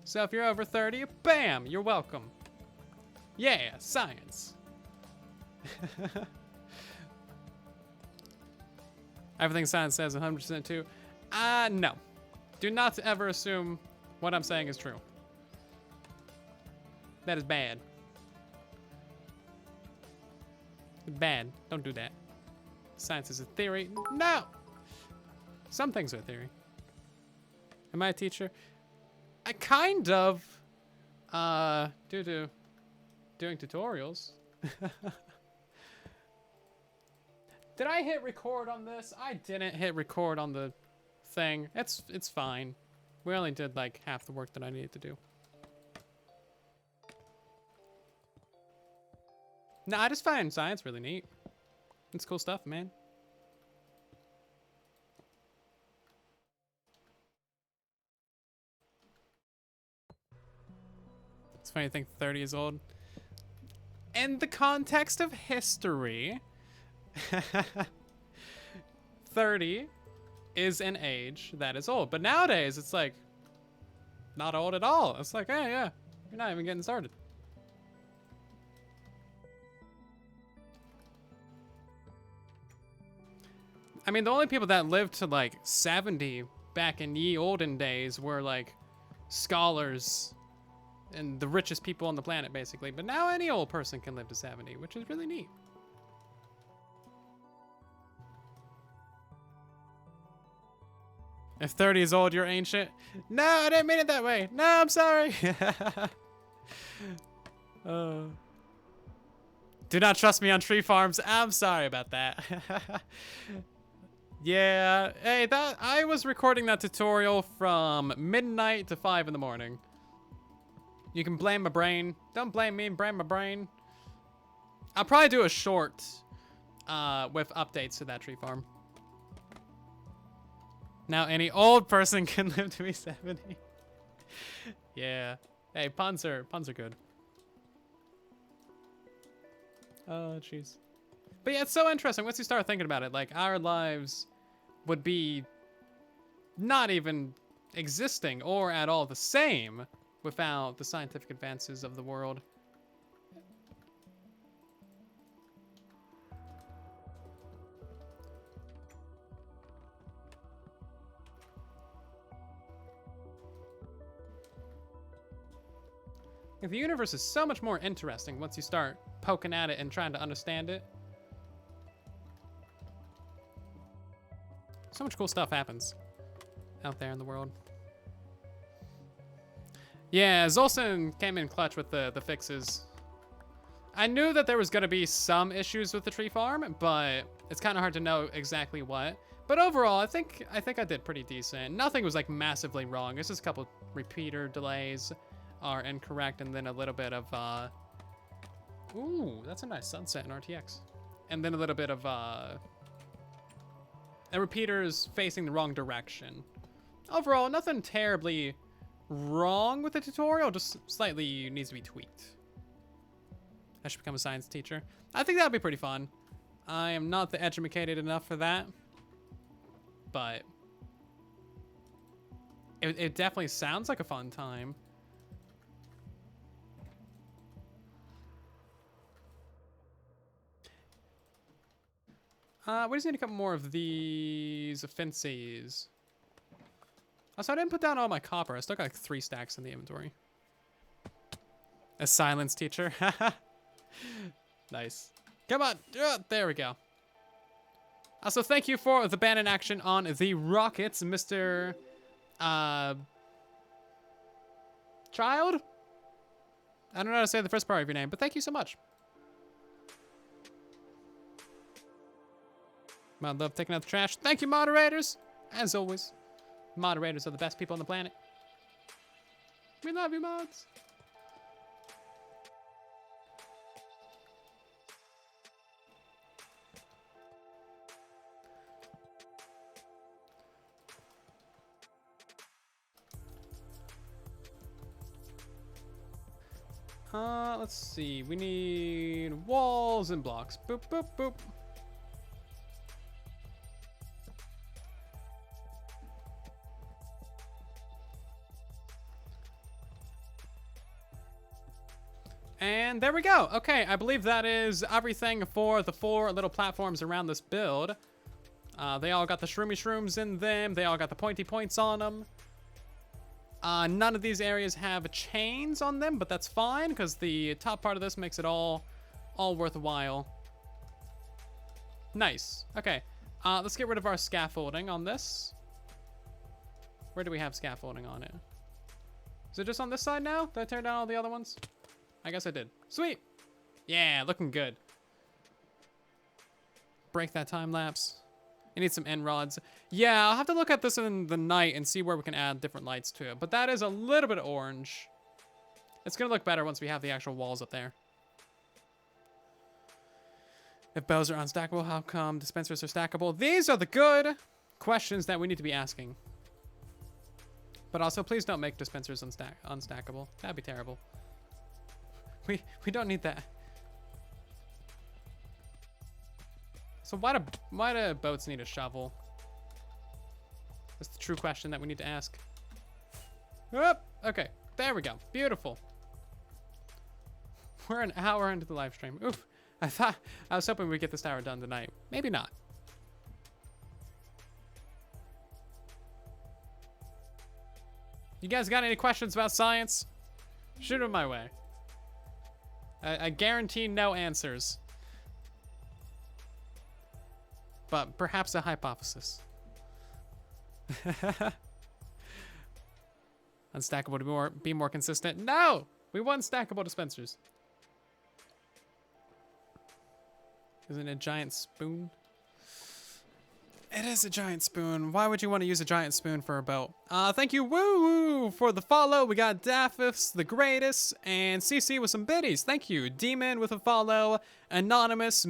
So if you're over 30, bam, you're welcome. Yeah, science. Everything science says 100% too. No. Do not ever assume what I'm saying is true. That is bad. Bad. Don't do that. Science is a theory. No! Some things are a theory. Am I a teacher? I kind of, due to doing tutorials. Did I hit record on this? I didn't hit record on the thing. It's fine. We only did like half the work that I needed to do. No, I just find science really neat. It's cool stuff, man. It's funny to think 30 is old. In the context of history, 30 is an age that is old. But nowadays, it's like, not old at all. It's like, hey, yeah, you're not even getting started. I mean, the only people that lived to like 70 back in ye olden days were like scholars and the richest people on the planet, basically. But now any old person can live to 70, which is really neat. If 30 is old, you're ancient. No, I didn't mean it that way. No, I'm sorry. Do not trust me on tree farms. I'm sorry about that. Yeah, hey, I was recording that tutorial from midnight to 5 in the morning. You can blame my brain. Don't blame me, blame my brain. I'll probably do a short with updates to that tree farm. Now any old person can live to be 70. Yeah. Hey, puns are good. Oh, jeez. But yeah, it's so interesting once you start thinking about it. Like, our lives would be not even existing or at all the same without the scientific advances of the world. The universe is so much more interesting once you start poking at it and trying to understand it. So much cool stuff happens out there in the world. Yeah, Zolson came in clutch with the fixes. I knew that there was going to be some issues with the tree farm, but it's kind of hard to know exactly what. But overall, I think I did pretty decent. Nothing was like massively wrong. It's just a couple repeater delays are incorrect, and then a little bit of ooh, that's a nice sunset in RTX. And then a little bit of and repeaters facing the wrong direction. Overall, nothing terribly wrong with the tutorial, just slightly needs to be tweaked. I should become a science teacher. I think that'd be pretty fun. I am not the educated enough for that, but it definitely sounds like a fun time. We just need a couple more of these fences. Also, I didn't put down all my copper. I still got like 3 stacks in the inventory. A silence teacher. Nice. Come on. There we go. Also, thank you for the ban in action on the rockets, Mr. Child? I don't know how to say the first part of your name, but thank you so much. I love taking out the trash. Thank you, moderators. As always, moderators are the best people on the planet. We love you, mods. Let's see. We need walls and blocks. Boop, boop, boop. And there we go. Okay, I believe that is everything for the 4 little platforms around this build. They all got the shroomy shrooms in them. They all got the pointy points on them. None of these areas have chains on them, but that's fine because the top part of this makes it all worthwhile. Nice. Okay, let's get rid of our scaffolding on this. Where do we have scaffolding on it? Is it just on this side now? Did I tear down all the other ones? I guess I did. Sweet. Yeah, looking good. Break that time lapse. I need some end rods. Yeah, I'll have to look at this in the night and see where we can add different lights to it. But that is a little bit orange. It's gonna look better once we have the actual walls up there. If bows are unstackable, how come dispensers are stackable? These are the good questions that we need to be asking. But also, please don't make dispensers unstackable. That'd be terrible. We don't need that. So why do boats need a shovel? That's the true question that we need to ask. Whoop! Okay, there we go. Beautiful. We're an hour into the live stream. Oof. I was hoping we'd get this tower done tonight. Maybe not. You guys got any questions about science? Shoot them my way. I guarantee no answers. But perhaps a hypothesis. Unstackable to be more consistent. No! We want stackable dispensers. Isn't it a giant spoon? It is a giant spoon. Why would you want to use a giant spoon for a boat? Thank you, woo, for the follow. We got Daffus, the greatest, and CC with some biddies. Thank you. Demon with a follow. Anonymous,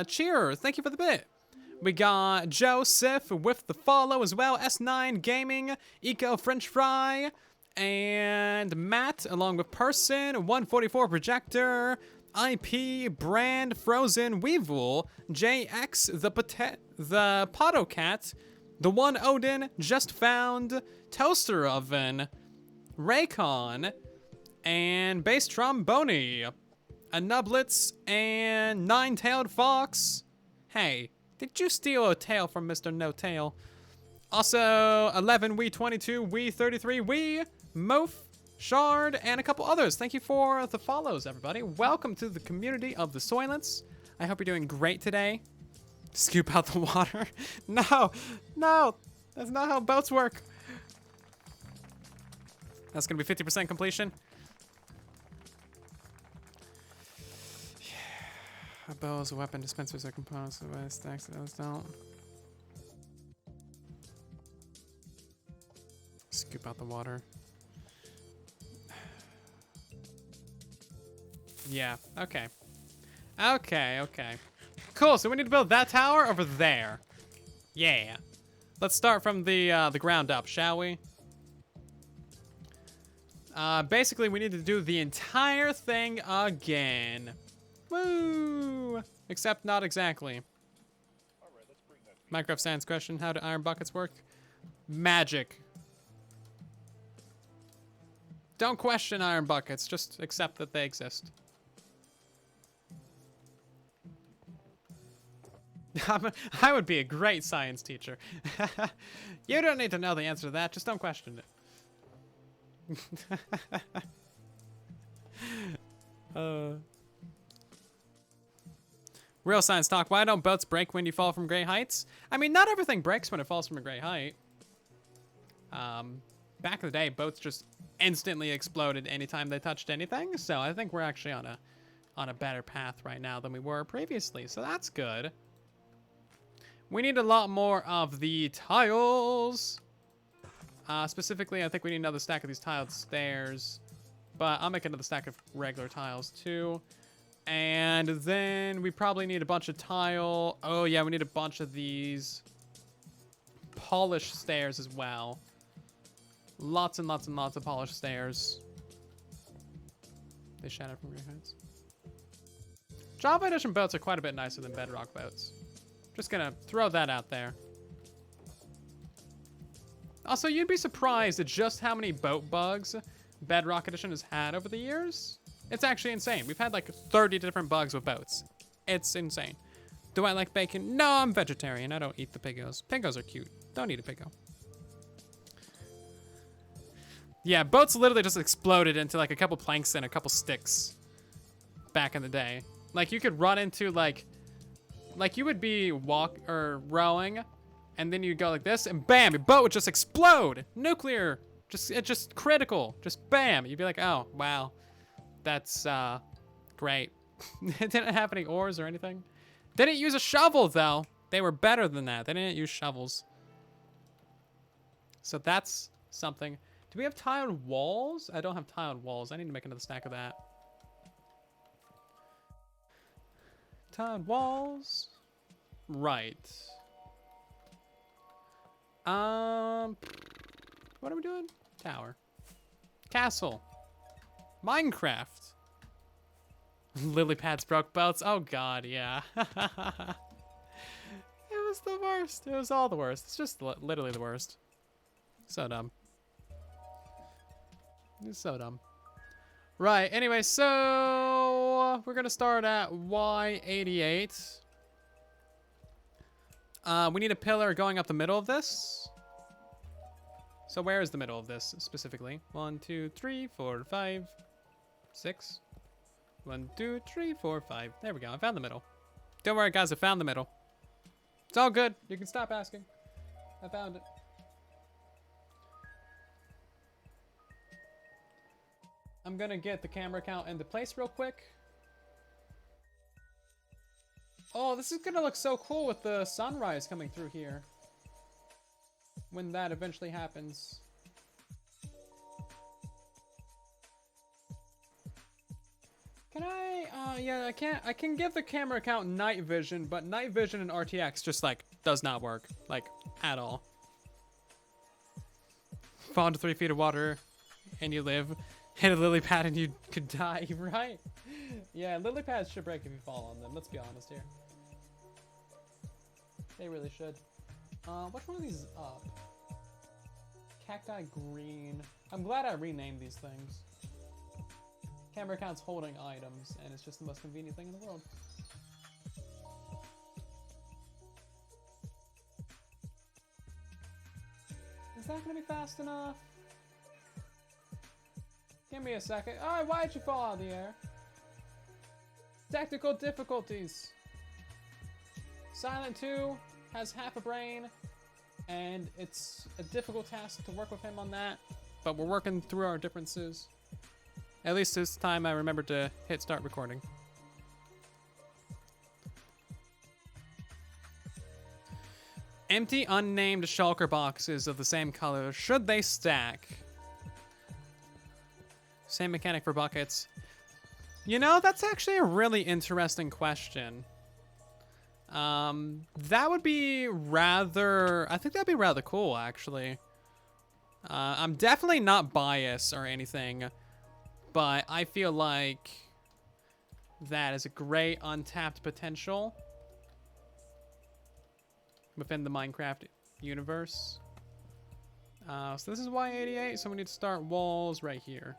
cheerer. Thank you for the bit. We got Joseph with the follow as well. S9 Gaming, Eco French Fry, and Matt along with Person, 144 Projector, IP, Brand, Frozen, Weevil, JX, the Potocat, the One Odin, Just Found, Toaster Oven, Raycon, and Bass Tromboni, a Nublets, and Nine-Tailed Fox. Hey, did you steal a tail from Mr. No Tail? Also, 11, We 22, We 33, We, Mof, Shard, and a couple others. Thank you for the follows, everybody. Welcome to the community of the Soylents. I hope you're doing great today. Scoop out the water. No, no, that's not how boats work. That's gonna be 50% completion. Yeah. Bows, weapon dispensers are components of the stacks, those don't. Scoop out the water. Yeah, okay. Okay. Cool, so we need to build that tower over there. Yeah. Let's start from the ground up, shall we? Basically, we need to do the entire thing again. Woo! Except not exactly. Minecraft Science question, how do iron buckets work? Magic. Don't question iron buckets, just accept that they exist. I would be a great science teacher. You don't need to know the answer to that, just don't question it. Real science talk. Why don't boats break when you fall from great heights? I mean, not everything breaks when it falls from a great height. Back in the day, boats just instantly exploded anytime they touched anything. So I think we're actually on a better path right now than we were previously. So that's good. We need a lot more of the tiles. Specifically, I think we need another stack of these tiled stairs. But I'll make another stack of regular tiles too. And then we probably need a bunch of tile. Oh yeah, we need a bunch of these polished stairs as well. Lots and lots and lots of polished stairs. They shatter from your heads. Java Edition boats are quite a bit nicer than Bedrock boats. Just gonna throw that out there. Also, you'd be surprised at just how many boat bugs Bedrock Edition has had over the years. It's actually insane. We've had like 30 different bugs with boats. It's insane. Do I like bacon? No, I'm vegetarian. I don't eat the piggos. Piggos are cute. Don't eat a piggo. Yeah, boats literally just exploded into like a couple planks and a couple sticks back in the day. Like you could run into like you would be rowing and then you'd go like this and bam, your boat would just explode. Nuclear, just critical, just bam. You'd be like, oh, wow. That's great. It didn't have any oars or anything. They didn't use a shovel though. They were better than that. They didn't use shovels. So that's something. Do we have tiled walls? I don't have tiled walls. I need to make another stack of that. Tiled walls. Right. What are we doing? Tower. Castle. Minecraft. Lily pads broke boats. Oh god, yeah. It was the worst. It was all the worst. It's just literally the worst. So dumb. It's so dumb. Right, anyway, so we're gonna start at Y88. We need a pillar going up the middle of this. So where is the middle of this specifically? 1, 2, 3, 4, 5, 6. 1, 2, 3, 4, 5. There we go. I found the middle. Don't worry, guys. I found the middle. It's all good. You can stop asking. I found it. I'm going to get the camera count into place real quick. Oh, this is going to look so cool with the sunrise coming through here. When that eventually happens. Can I, yeah, I can give the camera account night vision, but night vision in RTX just, like, does not work, like, at all. Fall into 3 feet of water, and you live. Hit a lily pad and you could die, right? Yeah, lily pads should break if you fall on them, let's be honest here. They really should. Which one of these is up? Cacti green. I'm glad I renamed these things. Camera account's holding items, and it's just the most convenient thing in the world. Is that gonna be fast enough? Give me a second. Oh, why'd you fall out of the air? Technical difficulties. silentwo has half a brain, and it's a difficult task to work with him on that, but we're working through our differences. At least this time I remembered to hit start recording. Empty, unnamed shulker boxes of the same color. Should they stack? Same mechanic for buckets. You know, that's actually a really interesting question. That would be rather, I think that'd be rather cool, actually. I'm definitely not biased or anything, but I feel like that is a great untapped potential within the Minecraft universe. So this is Y88, so we need to start walls right here.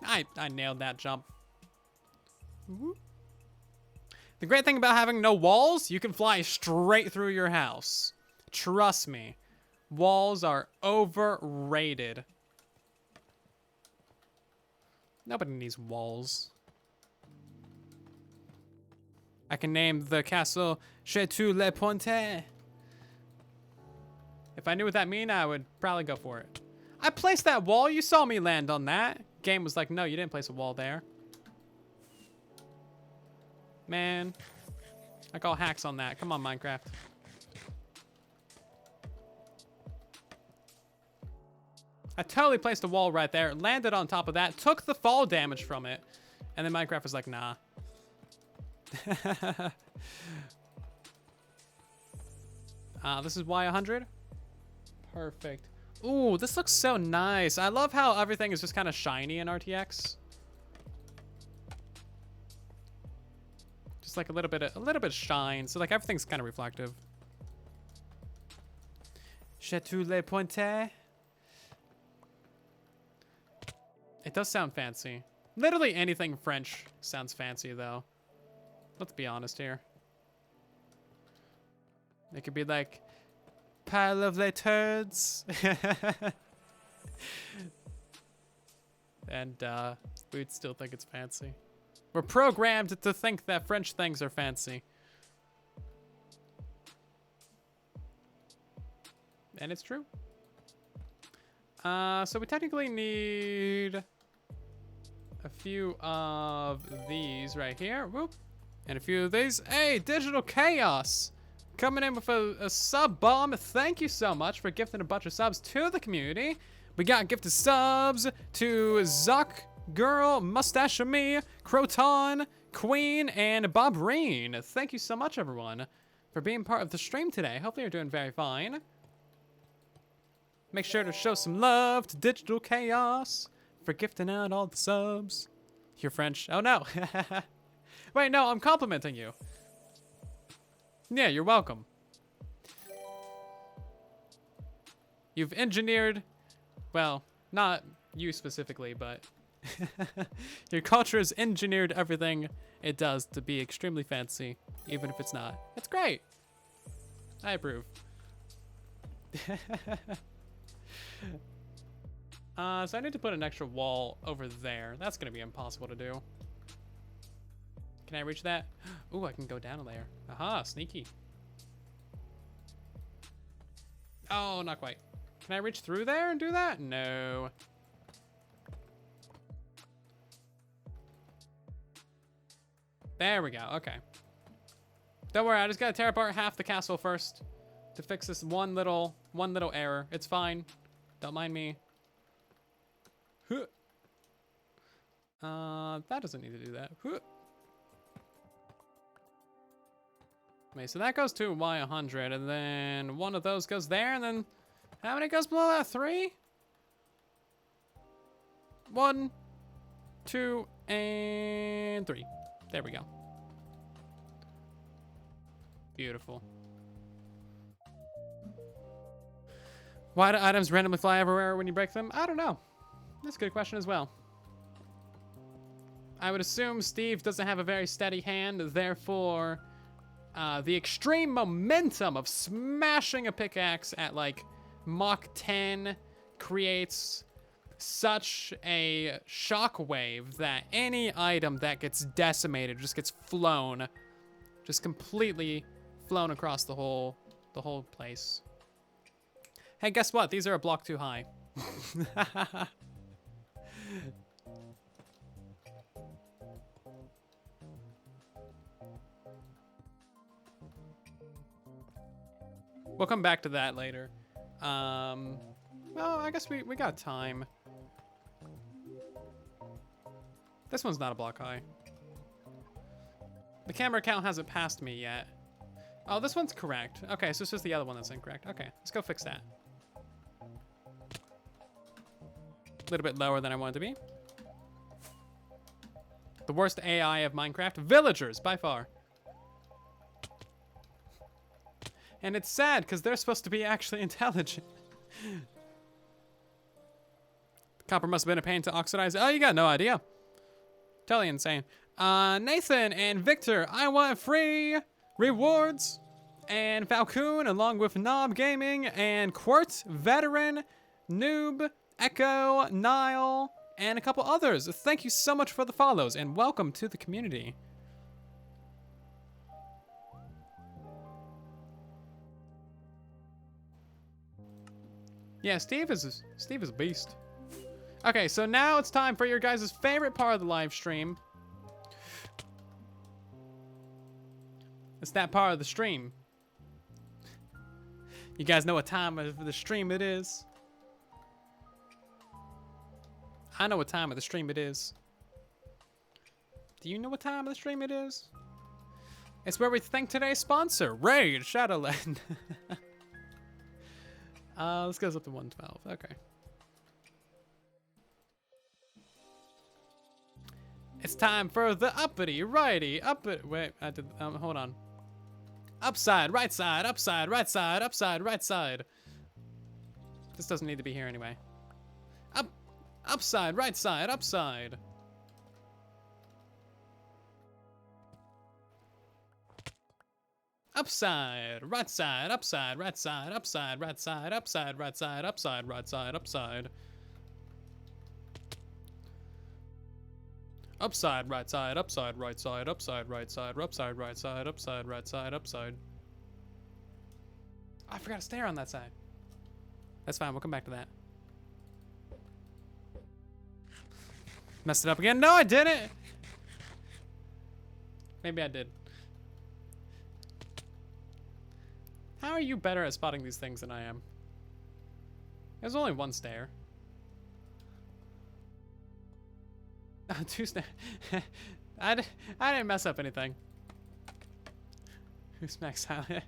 I nailed that jump. Whoop. The great thing about having no walls, you can fly straight through your house. Trust me, walls are overrated. Nobody needs walls. I can name the castle Château-le-Pontet. If I knew what that meant, I would probably go for it. I placed that wall. You saw me land on that. Game was like, no, you didn't place a wall there. Man, I call hacks on that. Come on, Minecraft. I totally placed a wall right there, landed on top of that, took the fall damage from it, and then Minecraft was like, nah. This is Y100. Perfect. Ooh, this looks so nice. I love how everything is just kind of shiny in RTX. Just like a little bit of shine. So like everything's kind of reflective. Château-le-Pontet. It does sound fancy. Literally anything French sounds fancy though. Let's be honest here. It could be like pile of les turds. And we'd still think it's fancy. We're programmed to think that French things are fancy. And it's true. So we technically need a few of these right here. Whoop. And a few of these. Hey, Digital Chaos! Coming in with a sub bomb. Thank you so much for gifting a bunch of subs to the community. We got gifted subs to Zuck, Girl, Mustache Me, Croton, Queen, and Bob Reen. Thank you so much, everyone, for being part of the stream today. Hopefully you're doing very fine. Make sure to show some love to Digital Chaos for gifting out all the subs. You're French. Oh, no. Wait, no, I'm complimenting you. Yeah, you're welcome. You've engineered, well, not you specifically, but your culture has engineered everything it does to be extremely fancy, even if it's not. It's great. I approve. So I need to put an extra wall over there. That's gonna be impossible to do. Can I reach that? Ooh, I can go down a layer. Aha, sneaky. Oh, not quite. Can I reach through there and do that? No. There we go, okay. Don't worry, I just gotta tear apart half the castle first to fix this one little error. It's fine. Don't mind me. That doesn't need to do that. Okay, so that goes to Y100, and then one of those goes there, and then how many goes below that? 3? 1, 2, and 3. There we go. Beautiful. Why do items randomly fly everywhere when you break them? I don't know. That's a good question as well. I would assume Steve doesn't have a very steady hand, therefore the extreme momentum of smashing a pickaxe at like Mach 10 creates such a shockwave that any item that gets decimated just gets flown, just completely flown across the whole place. Hey, guess what? These are a block too high. We'll come back to that later. Well, I guess we got time. This one's not a block high. The camera count hasn't passed me yet. Oh, this one's correct. Okay, so it's just the other one that's incorrect. Okay, let's go fix that. A little bit lower than I wanted to be. The worst AI of Minecraft. Villagers, by far. And it's sad, because they're supposed to be actually intelligent. Copper must have been a pain to oxidize. Oh, you got no idea. Totally insane. Nathan and Victor, I want free rewards. And Falcoon, along with Knob Gaming, and Quart, Veteran, Noob, Echo, Nile, and a couple others. Thank you so much for the follows, and welcome to the community. Yeah, Steve is a beast. Okay, so now it's time for your guys' favorite part of the live stream. It's that part of the stream. You guys know what time of the stream it is. I know what time of the stream it is. Do you know what time of the stream it is? It's where we thank today's sponsor, Raid Shadowland. This goes up to 112. Okay. It's time for the uppity, righty, wait, I did, hold on. Upside, right side, upside, right side, upside, right side. This doesn't need to be here anyway. Upside, right side, upside. Upside, right side, upside, right side, upside, right side, upside, right side, upside, right side, upside. Upside, right side, upside, right side, upside, right side, upside, right side, upside, right side, upside. I forgot to stare on that side. That's fine, we'll come back to that. Messed it up again. No, I didn't! Maybe I did. How are you better at spotting these things than I am? There's only one stair. Two stairs. I didn't mess up anything. Who smacks silent?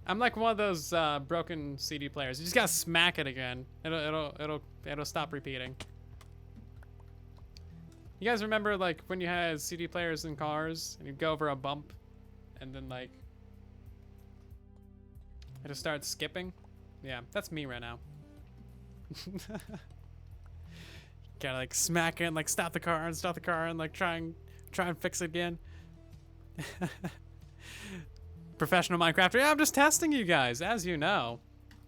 I'm like one of those broken CD players. You just gotta smack it again. It'll stop repeating. You guys remember like when you had CD players in cars and you'd go over a bump and then like it just starts skipping? Yeah, that's me right now. Gotta like smack it and like stop the car and like try and fix it again. Professional Minecrafter. Yeah, I'm just testing you guys, as you know.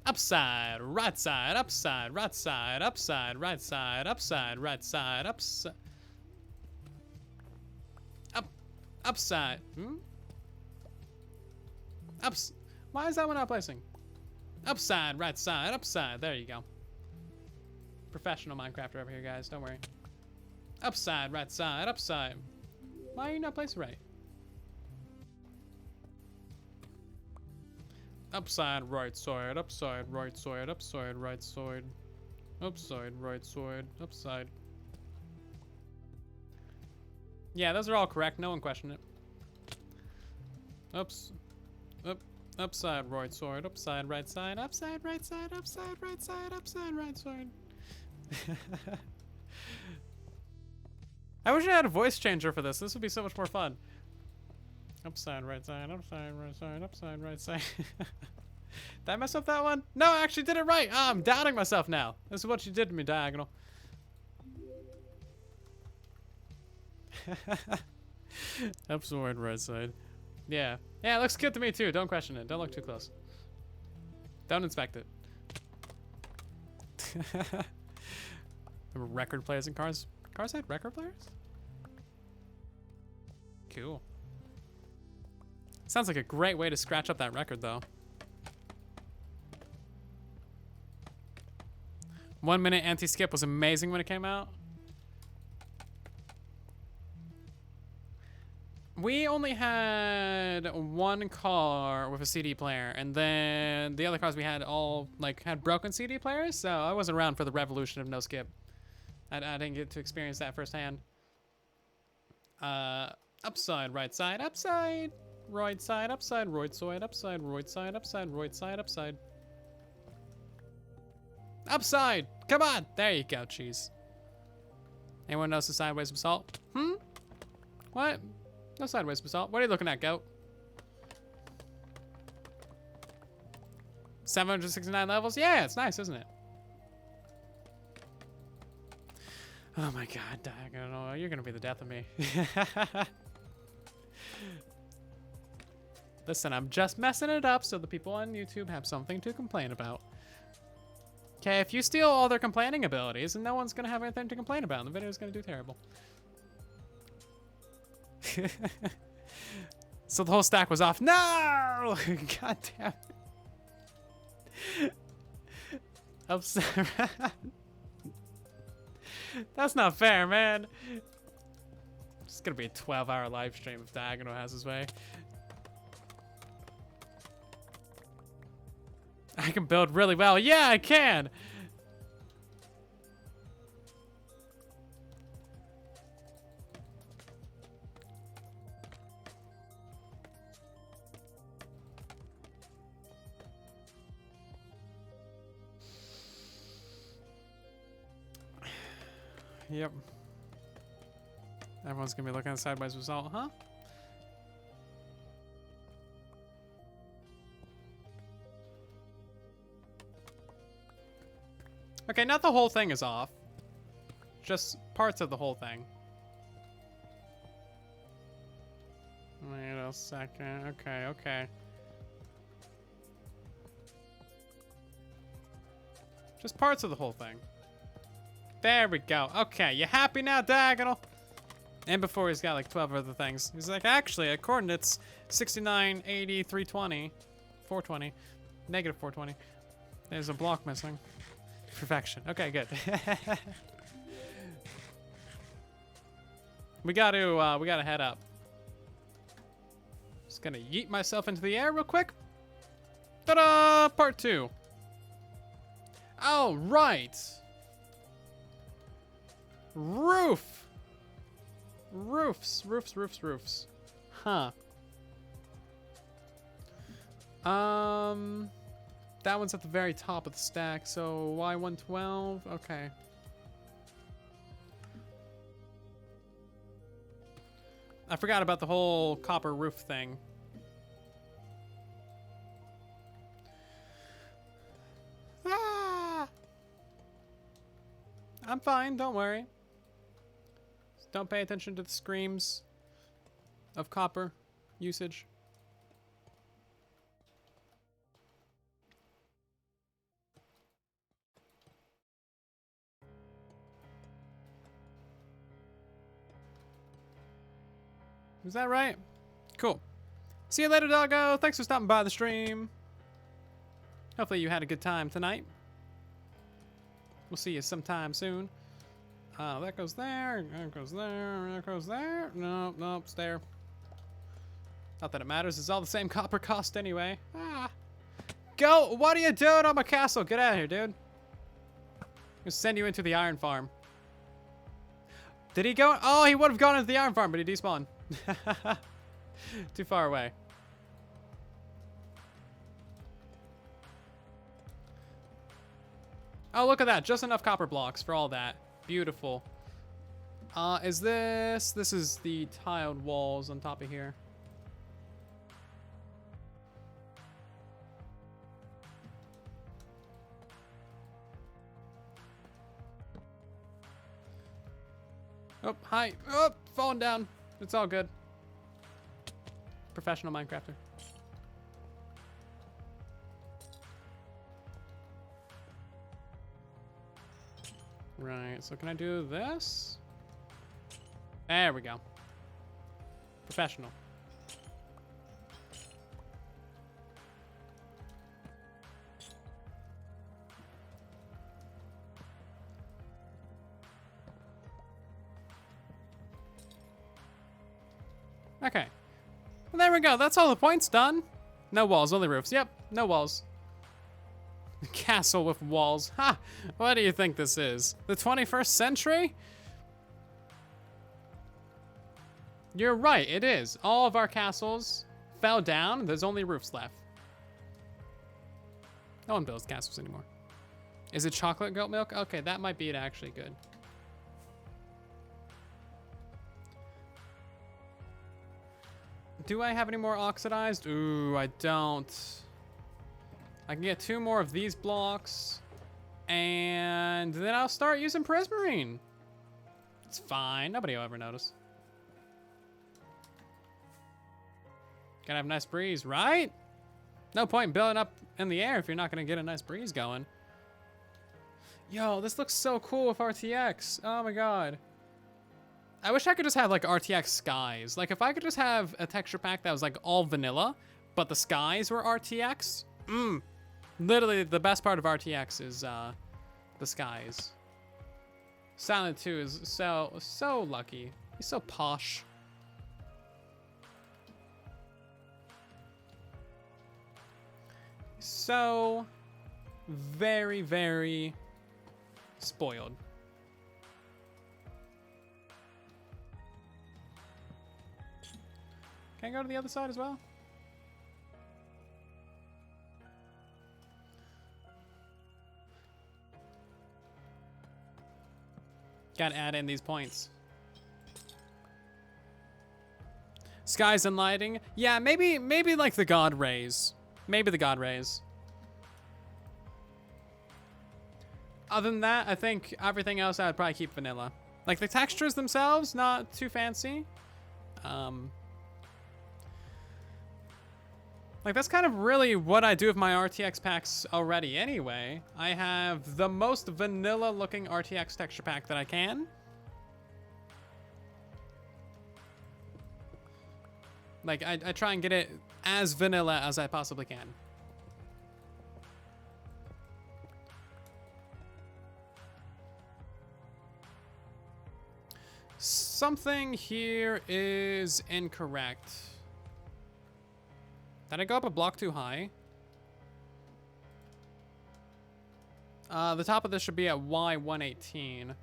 Upside, right side, upside, right side, upside, right side, upside, right side, upside. Upside. Why is that one not placing? Upside, right side, upside. There you go. Professional Minecrafter over here, guys. Don't worry. Upside, right side, upside. Why are you not placing right? Upside, right side, upside, right side, upside, right side, upside, right side, upside. Yeah, those are all correct. No one questioned it. Upside, right side, upside, right side, upside, right side, upside, right side, upside, right side. I wish I had a voice changer for this. This would be so much more fun. Upside, right side, upside, right side, upside, right side. Did I mess up that one? No, I actually did it right. I'm doubting myself now. This is what you did to me, Diagonal. Upside, right side. Yeah. Yeah, it looks good to me too. Don't question it. Don't look too close. Don't inspect it. Remember record players in cars? Cars had record players? Cool. Sounds like a great way to scratch up that record, though. 1 minute anti-skip was amazing when it came out. We only had one car with a CD player, and then the other cars we had all like had broken CD players, so I wasn't around for the revolution of no skip. I didn't get to experience that firsthand. Upside, right side, upside, right side, upside, right side, upside, right side, upside, right side, upside. Upside! Come on! There you go, cheese. Anyone knows the sideways basalt? Hmm? What? No sideways basalt. What are you looking at, goat? 769 levels? Yeah, it's nice, isn't it? Oh my god, Diagonal, you're gonna be the death of me. Listen, I'm just messing it up so the people on YouTube have something to complain about. Okay, if you steal all their complaining abilities, then no one's gonna have anything to complain about, and the video's gonna do terrible. So the whole stack was off. No! God damn it. I'm sorry. That's not fair, man. It's gonna be a 12-hour live stream if Diagonal has his way. I can build really well. Yeah, I can. Yep. Everyone's gonna be looking at sideways result, huh? Okay, not the whole thing is off. Just parts of the whole thing. Wait a second. Okay, okay. Just parts of the whole thing. There we go. Okay, you happy now, Diagonal? And before he's got like 12 other things. He's like, actually, at coordinates 69, 80, 320, 420, negative 420. There's a block missing. Perfection. Okay, good. we gotta head up. Just gonna yeet myself into the air real quick. Ta-da! Part 2. Oh, right. Roof. Roofs. Huh. That one's at the very top of the stack, so Y112, okay. I forgot about the whole copper roof thing. Ah! I'm fine, don't worry. Don't pay attention to the screams of copper usage. Is that right? Cool. See you later, doggo. Thanks for stopping by the stream. Hopefully you had a good time tonight. We'll see you sometime soon. That goes there, that goes there, that goes there. No, nope, it's there. Not that it matters. It's all the same copper cost anyway. Ah. Go! What are you doing on my castle? Get out of here, dude. I'm gonna send you into the iron farm. Did he go? Oh, he would have gone into the iron farm, but he despawned. Too far away. Oh, look at that. Just enough copper blocks for all that. Beautiful. Is this... This is the tiled walls on top of here. Oh, hi. Oh, falling down. It's all good. Professional Minecrafter. Right, so can I do this? There we go. Professional. Okay. Well, there we go. That's all the points done. No walls, only roofs. Yep, no walls. Castle with walls. Ha! What do you think this is? The 21st century? You're right, it is. All of our castles fell down. There's only roofs left. No one builds castles anymore. Is it chocolate goat milk? Okay, that might be it actually good. Do I have any more oxidized? Ooh, I don't. I can get 2 more of these blocks. And then I'll start using prismarine. It's fine. Nobody will ever notice. Gotta have a nice breeze, right? No point building up in the air if you're not gonna get a nice breeze going. Yo, this looks so cool with RTX. Oh my god. I wish I could just have like RTX skies. Like if I could just have a texture pack that was like all vanilla, but the skies were RTX. Literally the best part of RTX is the skies. Silentwo is so lucky. He's so posh. So very, very spoiled. Can I go to the other side as well? Gotta add in these points. Skies and lighting. Yeah, maybe like the god rays. Maybe the god rays. Other than that, I think everything else I would probably keep vanilla. Like the textures themselves, not too fancy. Like that's kind of really what I do with my RTX packs already anyway. I have the most vanilla looking RTX texture pack that I can. Like I try and get it as vanilla as I possibly can. Something here is incorrect. Did I go up a block too high? The top of this should be at Y118.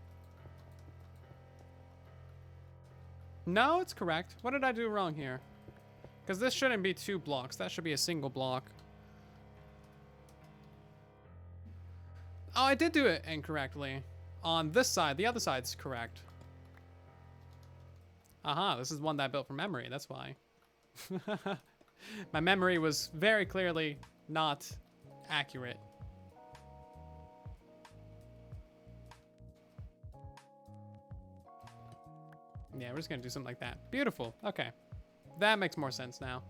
No, it's correct. What did I do wrong here? Because this shouldn't be 2 blocks. That should be a single block. Oh, I did do it incorrectly. On this side, the other side's correct. Aha, this is one that I built from memory. That's why. My memory was very clearly not accurate. Yeah, we're just gonna do something like that. Beautiful. Okay. That makes more sense now.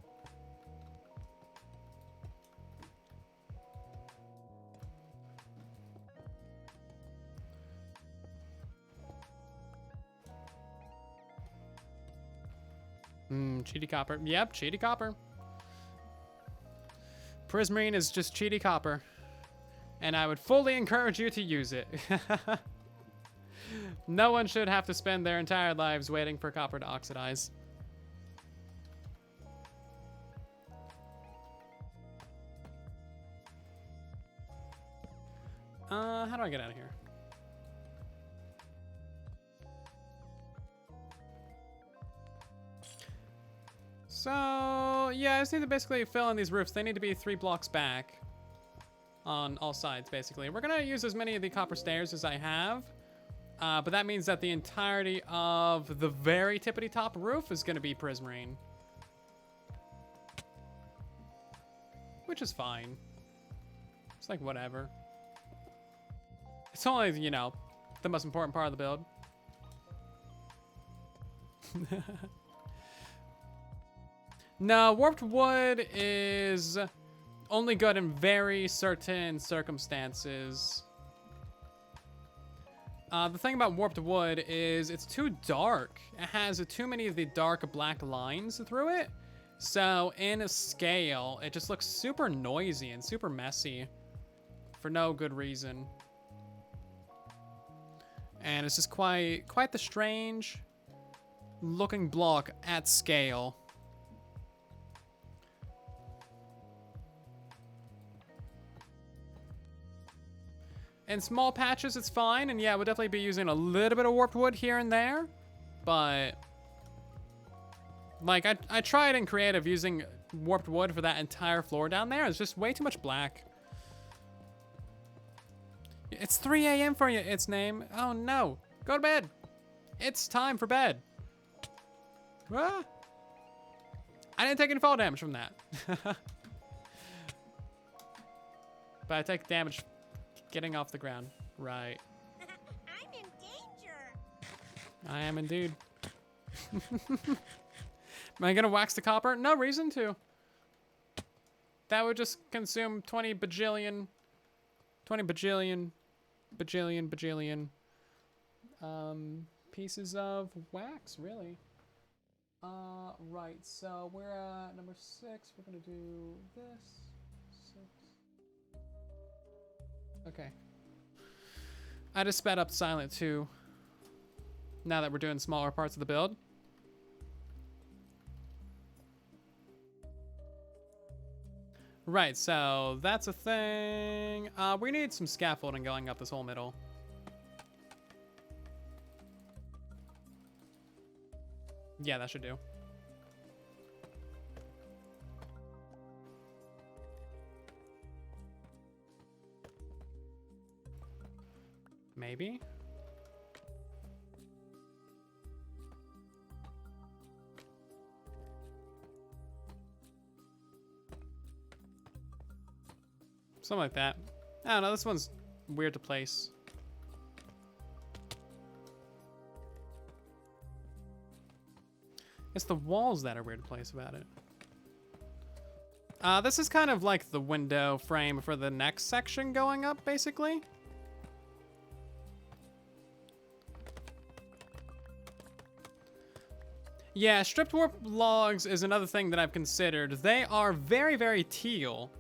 Cheaty copper. Yep, cheaty copper. Prismarine is just cheaty copper. And I would fully encourage you to use it. No one should have to spend their entire lives waiting for copper to oxidize. How do I get out of here? So, yeah, I just need to basically fill in these roofs. They need to be 3 blocks back on all sides, basically. We're going to use as many of the copper stairs as I have. But that means that the entirety of the very tippity top roof is going to be prismarine. Which is fine. It's like, whatever. It's only, you know, the most important part of the build. No, warped wood is only good in very certain circumstances. The thing about warped wood is it's too dark. It has too many of the dark black lines through it. So in a scale, it just looks super noisy and super messy for no good reason. And it's just quite the strange looking block at scale. In small patches, it's fine. And yeah, we'll definitely be using a little bit of warped wood here and there. But Like, I tried in creative using warped wood for that entire floor down there. It's just way too much black. It's 3 a.m. for you, its name. Oh no. Go to bed. It's time for bed. Ah. I didn't take any fall damage from that. But I take damage getting off the ground. Right. I'm in danger. I am indeed. Am I gonna wax the copper? No reason to. That would just consume 20 bajillion pieces of wax, really. Right, so we're at number 6. We're gonna do this. 6. Okay. I just sped up silentwo now that we're doing smaller parts of the build. Right, so that's a thing. We need some scaffolding going up this whole middle. Yeah, that should do. Maybe? Something like that. I don't know, this one's weird to place. It's the walls that are weird to place about it. This is kind of like the window frame for the next section going up, basically. Yeah, stripped warp logs is another thing that I've considered. They are very, very teal.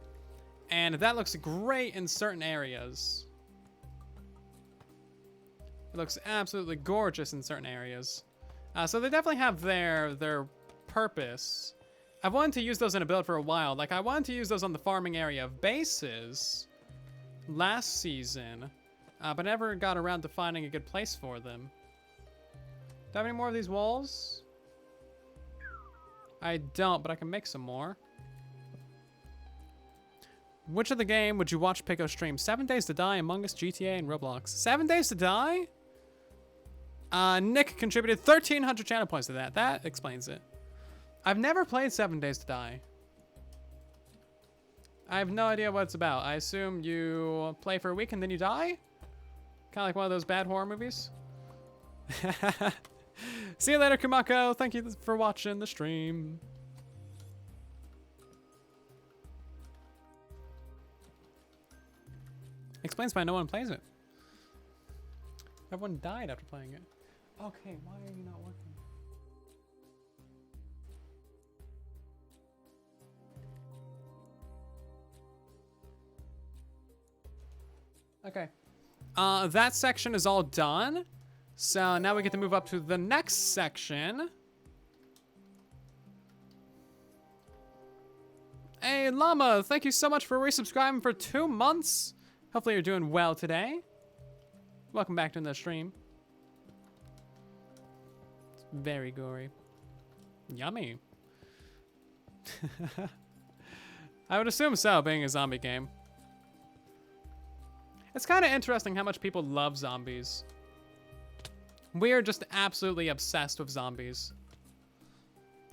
And that looks great in certain areas. It looks absolutely gorgeous in certain areas. So they definitely have their purpose. I've wanted to use those in a build for a while. Like, I wanted to use those on the farming area of bases last season, but never got around to finding a good place for them. Do I have any more of these walls? I don't, but I can make some more. Which of the game would you watch Pico stream? 7 Days to Die, Among Us, GTA, and Roblox. 7 Days to Die? Nick contributed 1,300 channel points to that. That explains it. I've never played 7 Days to Die. I have no idea what it's about. I assume you play for a week and then you die? Kind of like one of those bad horror movies. See you later, Kumako. Thank you for watching the stream. Explains why no one plays it. Everyone died after playing it. Okay, why are you not working? Okay. That section is all done. So now we get to move up to the next section. Hey, Llama, thank you so much for resubscribing for 2 months. Hopefully you're doing well today. Welcome back to the stream. It's very gory. Yummy. I would assume so, being a zombie game. It's kind of interesting how much people love zombies. We are just absolutely obsessed with zombies.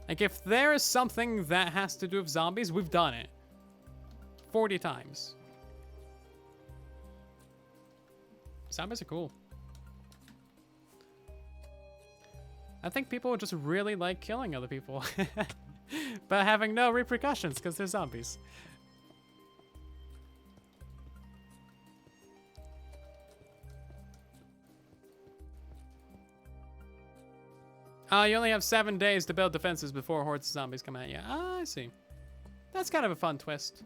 Like, if there is something that has to do with zombies, we've done it 40 times. Zombies are cool. I think people just really like killing other people. But having no repercussions because they're zombies. You only have 7 days to build defenses before hordes of zombies come at you. Ah, I see. That's kind of a fun twist.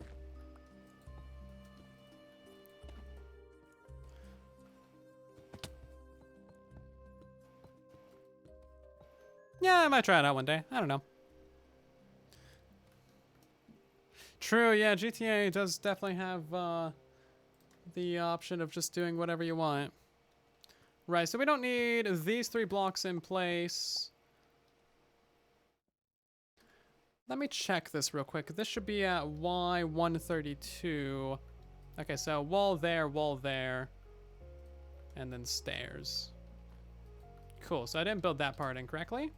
Yeah, I might try it out one day. I don't know. True, yeah, GTA does definitely have the option of just doing whatever you want. Right, so we don't need these 3 blocks in place. Let me check this real quick. This should be at Y132. Okay, so wall there, and then stairs. Cool, so I didn't build that part incorrectly.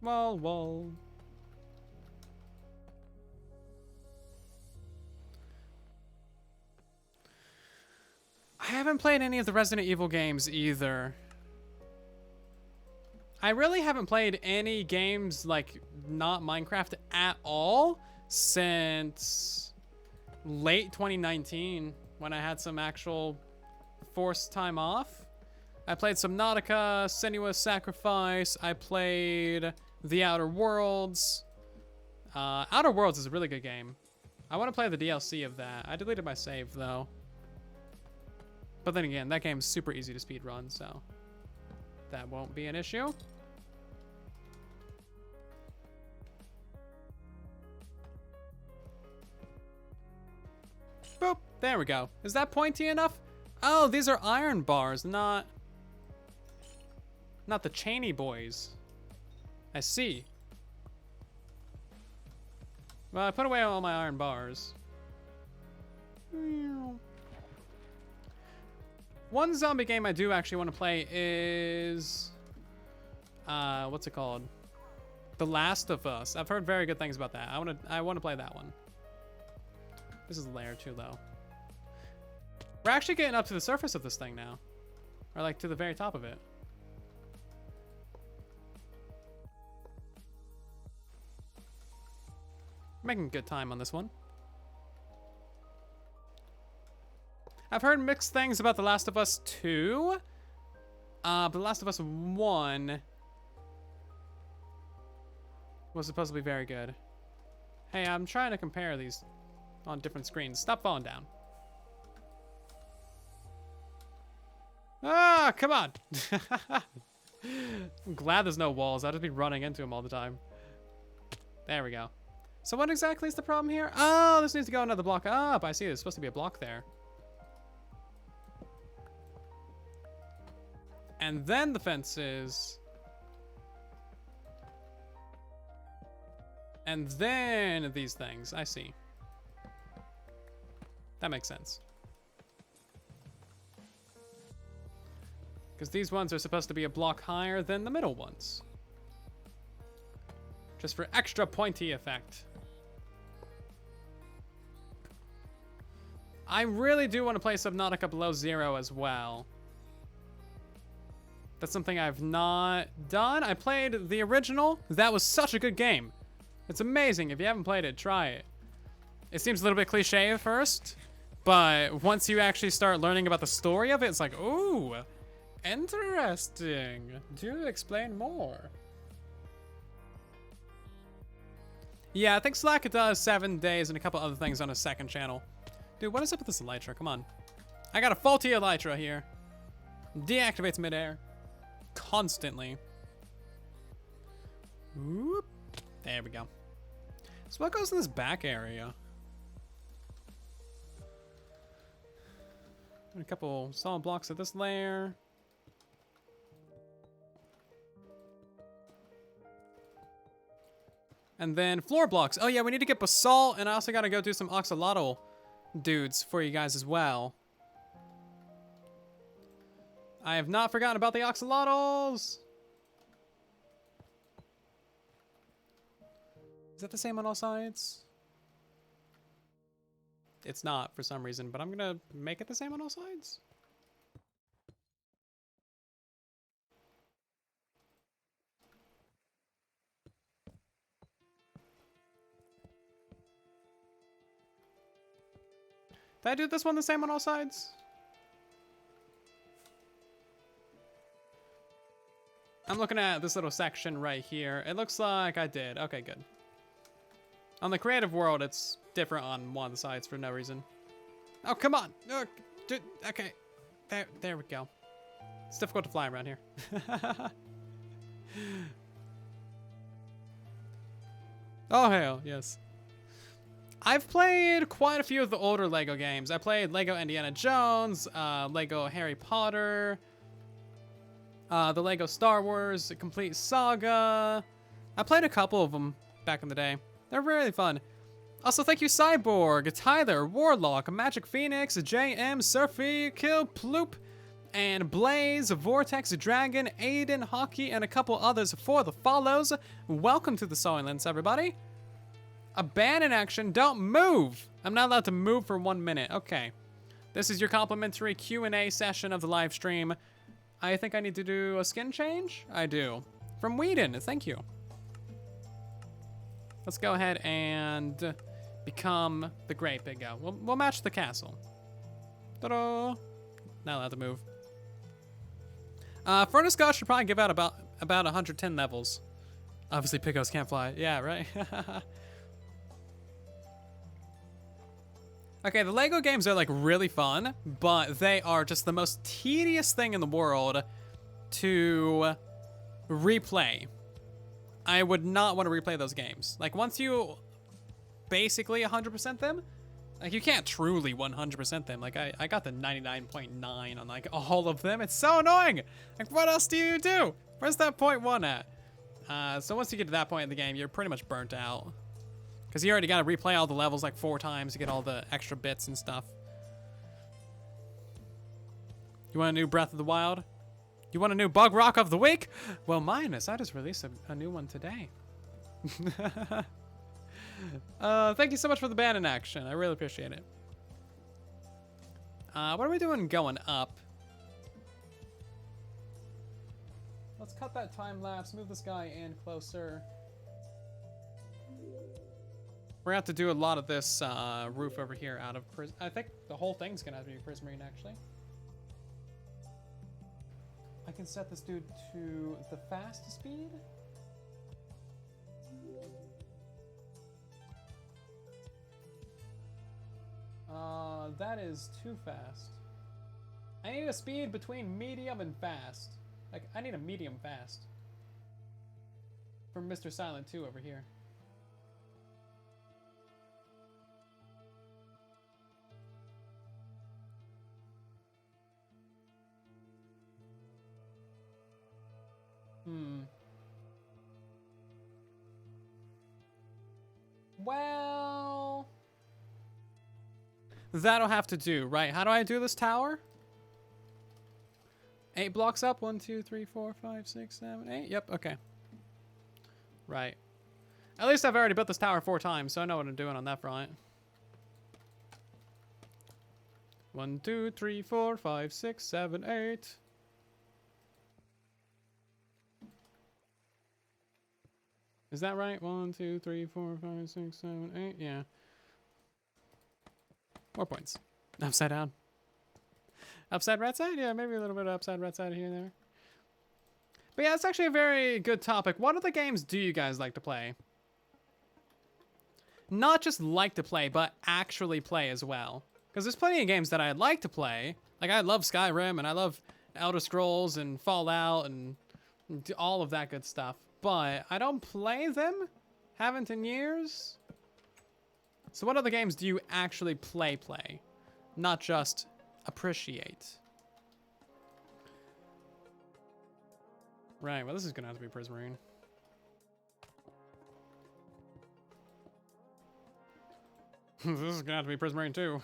Wall. I haven't played any of the Resident Evil games either. I really haven't played any games, like, not Minecraft at all since late 2019 when I had some actual forced time off. I played Subnautica, Sinuous Sacrifice, I played The Outer Worlds. Outer Worlds is a really good game. I want to play the DLC of that. I deleted my save, though. But then again, that game's super easy to speedrun, so that won't be an issue. Boop. There we go. Is that pointy enough? Oh, these are iron bars, not the Cheney boys. I see. Well, I put away all my iron bars. One zombie game I do actually want to play is... what's it called? The Last of Us. I've heard very good things about that. I want to play that one. This is layer 2, though. We're actually getting up to the surface of this thing now. Or, like, to the very top of it. Making good time on this one. I've heard mixed things about The Last of Us 2. But The Last of Us 1 was supposed to be very good. Hey, I'm trying to compare these on different screens. Stop falling down. Ah, come on. I'm glad there's no walls. I'd just be running into them all the time. There we go. So what exactly is the problem here? Oh, this needs to go another block up. I see. There's supposed to be a block there. And then the fences. And then these things. I see. That makes sense. Because these ones are supposed to be a block higher than the middle ones. Just for extra pointy effect. I really do want to play Subnautica Below Zero as well. That's something I've not done. I played the original. That was such a good game. It's amazing. If you haven't played it, try it. It seems a little bit cliche at first, but once you actually start learning about the story of it, it's like, ooh, interesting. Do explain more. Yeah, I think Slack does 7 days and a couple other things on his second channel. Dude, what is up with this elytra? Come on. I got a faulty elytra here. Deactivates midair. Constantly. Whoop. There we go. So what goes in this back area? A couple solid blocks of this layer. And then floor blocks. Oh yeah, we need to get basalt, and I also gotta go do some oxalotl dudes for you guys as well. I have not forgotten about the oxalotls. Is that the same on all sides? It's not for some reason, but I'm gonna make it the same on all sides. Did I do this one the same on all sides? I'm looking at this little section right here. It looks like I did. Okay, good. On the creative world, it's different on one of the sides for no reason. Oh, come on. Okay. There we go. It's difficult to fly around here. Oh, hell, yes. I've played quite a few of the older Lego games. I played Lego Indiana Jones, Lego Harry Potter. The Lego Star Wars Complete Saga. I played a couple of them back in the day. They're really fun. Also, thank you Cyborg, Tyler, Warlock, Magic Phoenix, JM, Surfy, Kill, Ploop, and Blaze, Vortex, Dragon, Aiden, Hockey, and a couple others for the follows. Welcome to the Silence, everybody. Abandon action, don't move. I'm not allowed to move for 1 minute. Okay. This is your complimentary Q&A session of the live stream. I think I need to do a skin change? I do. From Whedon, thank you. Let's go ahead and become the Great Big O. We'll match the castle. Ta-da! Not allowed to move. Furnace God should probably give out about 110 levels. Obviously, Picos can't fly. Yeah, right? Okay, the Lego games are like really fun, but they are just the most tedious thing in the world to replay. I would not want to replay those games. Like once you basically 100% them, like you can't truly 100% them. Like I got the 99.9 on like all of them. It's so annoying. Like what else do you do? Where's that 0.1 at? So once you get to that point in the game, you're pretty much burnt out. Because you already got to replay all the levels like 4 times to get all the extra bits and stuff. You want a new Breath of the Wild? You want a new Bug Rock of the Week? Well, Minus, I just released a new one today. Thank you so much for the ban in action. I really appreciate it. What are we doing going up? Let's cut that time lapse, move this guy in closer. We're gonna have to do a lot of this roof over here out of prism. I think the whole thing's gonna have to be prismarine, actually. I can set this dude to the fast speed. That is too fast. I need a speed between medium and fast. Like, I need a medium fast. From Mr. Silent2 over here. Well, that'll have to do, right? How do I do this tower? 8 blocks up. 1, 2, 3, 4, 5, 6, 7, 8. Yep, okay. Right. At least I've already built this tower 4 times, so I know what I'm doing on that front. 1, 2, 3, 4, 5, 6, 7, 8. Is that right? 1, 2, 3, 4, 5, 6, 7, 8. Yeah. More points. Upside down. Upside right side? Yeah, maybe a little bit of upside right side here and there. But yeah, it's actually a very good topic. What other games do you guys like to play? Not just like to play, but actually play as well. Because there's plenty of games that I'd like to play. Like, I love Skyrim, and I love Elder Scrolls, and Fallout, and all of that good stuff. But I don't play them. Haven't in years. So what other games do you actually play? Not just appreciate. Right, well this is gonna have to be Prismarine. This is gonna have to be Prismarine too.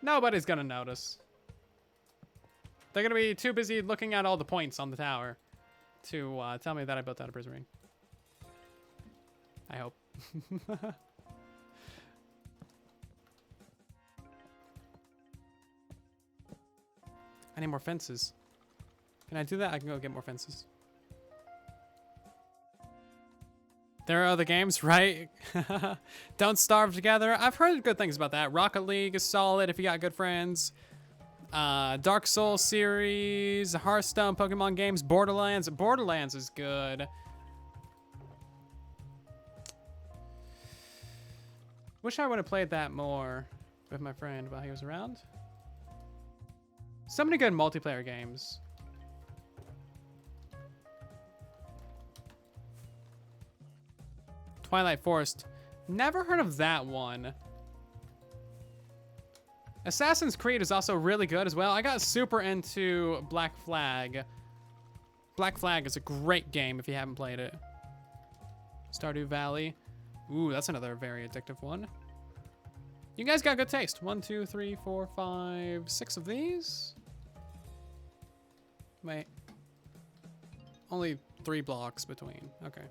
Nobody's gonna notice. They're gonna be too busy looking at all the points on the tower to tell me that I built out a Prismarine. I hope. I need more fences. Can I do that? I can go get more fences. There are other games, right? Don't Starve Together. I've heard good things about that. Rocket League is solid if you got good friends. Dark Souls series, Hearthstone, Pokemon games, Borderlands. Borderlands is good. Wish I would have played that more with my friend while he was around. So many good multiplayer games. Twilight Forest. Never heard of that one. Assassin's Creed is also really good as well. I got super into Black Flag. Black Flag is a great game if you haven't played it. Stardew Valley. Ooh, that's another very addictive one. You guys got good taste. 1, 2, 3, 4, 5, 6 of these. Wait. Only 3 blocks between. Okay.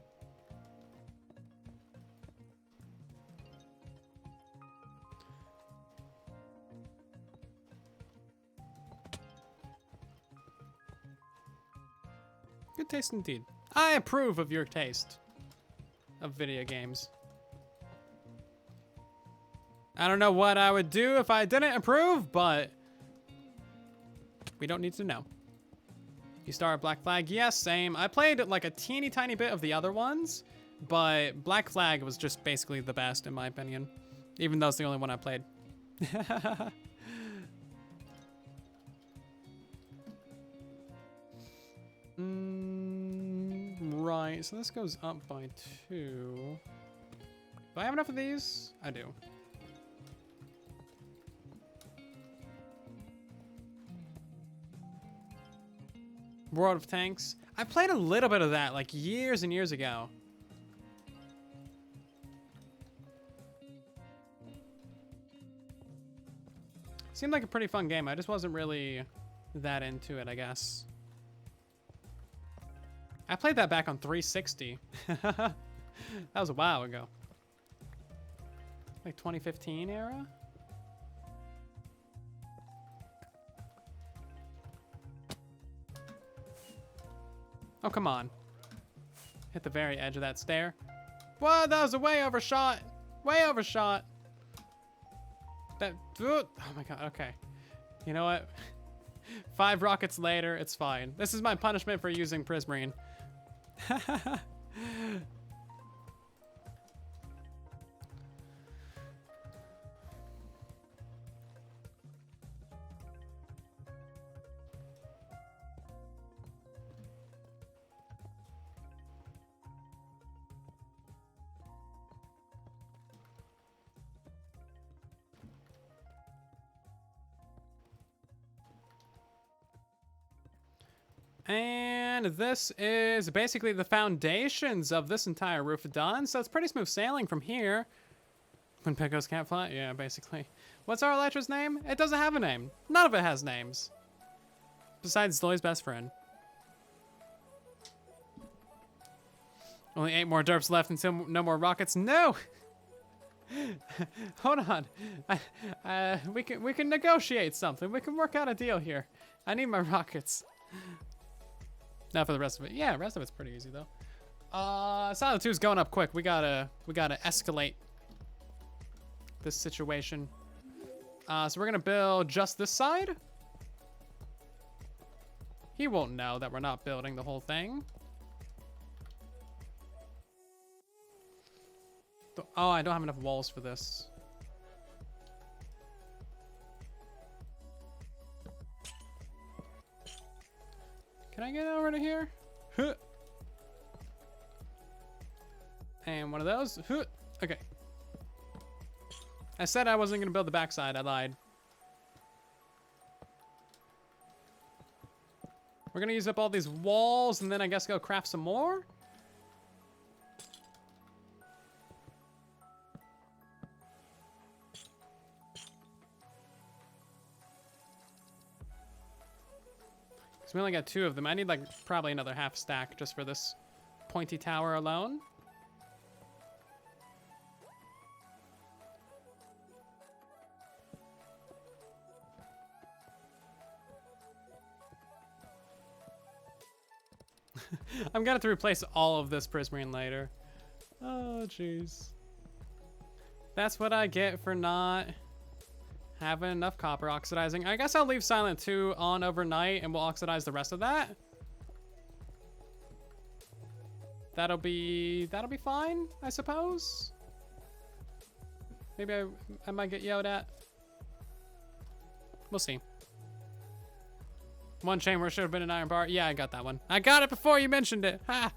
Good taste indeed. I approve of your taste of video games. I don't know what I would do if I didn't approve, but we don't need to know. You start Black Flag? Yes, same. I played like a teeny tiny bit of the other ones, but Black Flag was just basically the best in my opinion, even though it's the only one I played. Right, so this goes up by 2. Do I have enough of these? I do. World of Tanks. I played a little bit of that like years and years ago. Seemed like a pretty fun game. I just wasn't really that into it, I guess. I played that back on 360. That was a while ago. Like 2015 era? Oh, come on. Hit the very edge of that stair. What? That was a way overshot. Way overshot. That, oh my god, okay. You know what? 5 rockets later, it's fine. This is my punishment for using Prismarine. And this is basically the foundations of this entire roof done, so it's pretty smooth sailing from here. When Pickos can't fly? Yeah, basically. What's our Elytra's name? It doesn't have a name. None of it has names. Besides Zoe's best friend. Only 8 more derps left until no more rockets. No! Hold on. We can negotiate something. We can work out a deal here. I need my rockets. Now for the rest of it. Yeah, the rest of it's pretty easy though. Silent 2 is going up quick. We gotta escalate this situation. So we're gonna build just this side. He won't know that we're not building the whole thing. Oh, I don't have enough walls for this. Can I get over to here? Huh. And one of those. Huh. Okay. I said I wasn't going to build the backside. I lied. We're going to use up all these walls and then I guess go craft some more. Because we only got 2 of them. I need like probably another half stack just for this pointy tower alone. I'm gonna have to replace all of this Prismarine later. Oh, jeez. That's what I get for not having enough copper oxidizing. I guess I'll leave Silent 2 on overnight and we'll oxidize the rest of that. That'll be fine, I suppose. Maybe I might get yelled at. We'll see. One chamber should have been an iron bar. Yeah, I got that one. I got it before you mentioned it. Ha!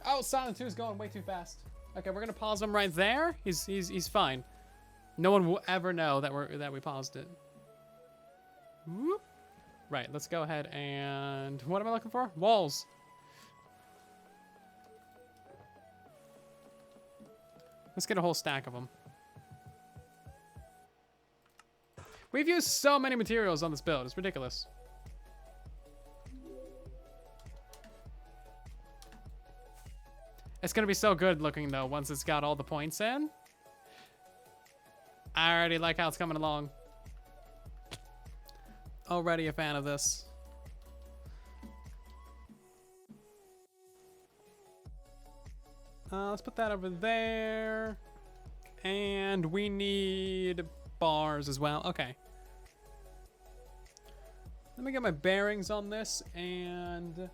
Oh, Silent 2 is going way too fast. Okay, we're gonna pause him right there. He's fine. No one will ever know that we paused it. Whoop. Right, let's go ahead and... What am I looking for? Walls. Let's get a whole stack of them. We've used so many materials on this build. It's ridiculous. It's going to be so good looking, though, once it's got all the points in. I already like how it's coming along. Already a fan of this. Let's put that over there. And we need bars as well. Okay. Let me get my bearings on this and...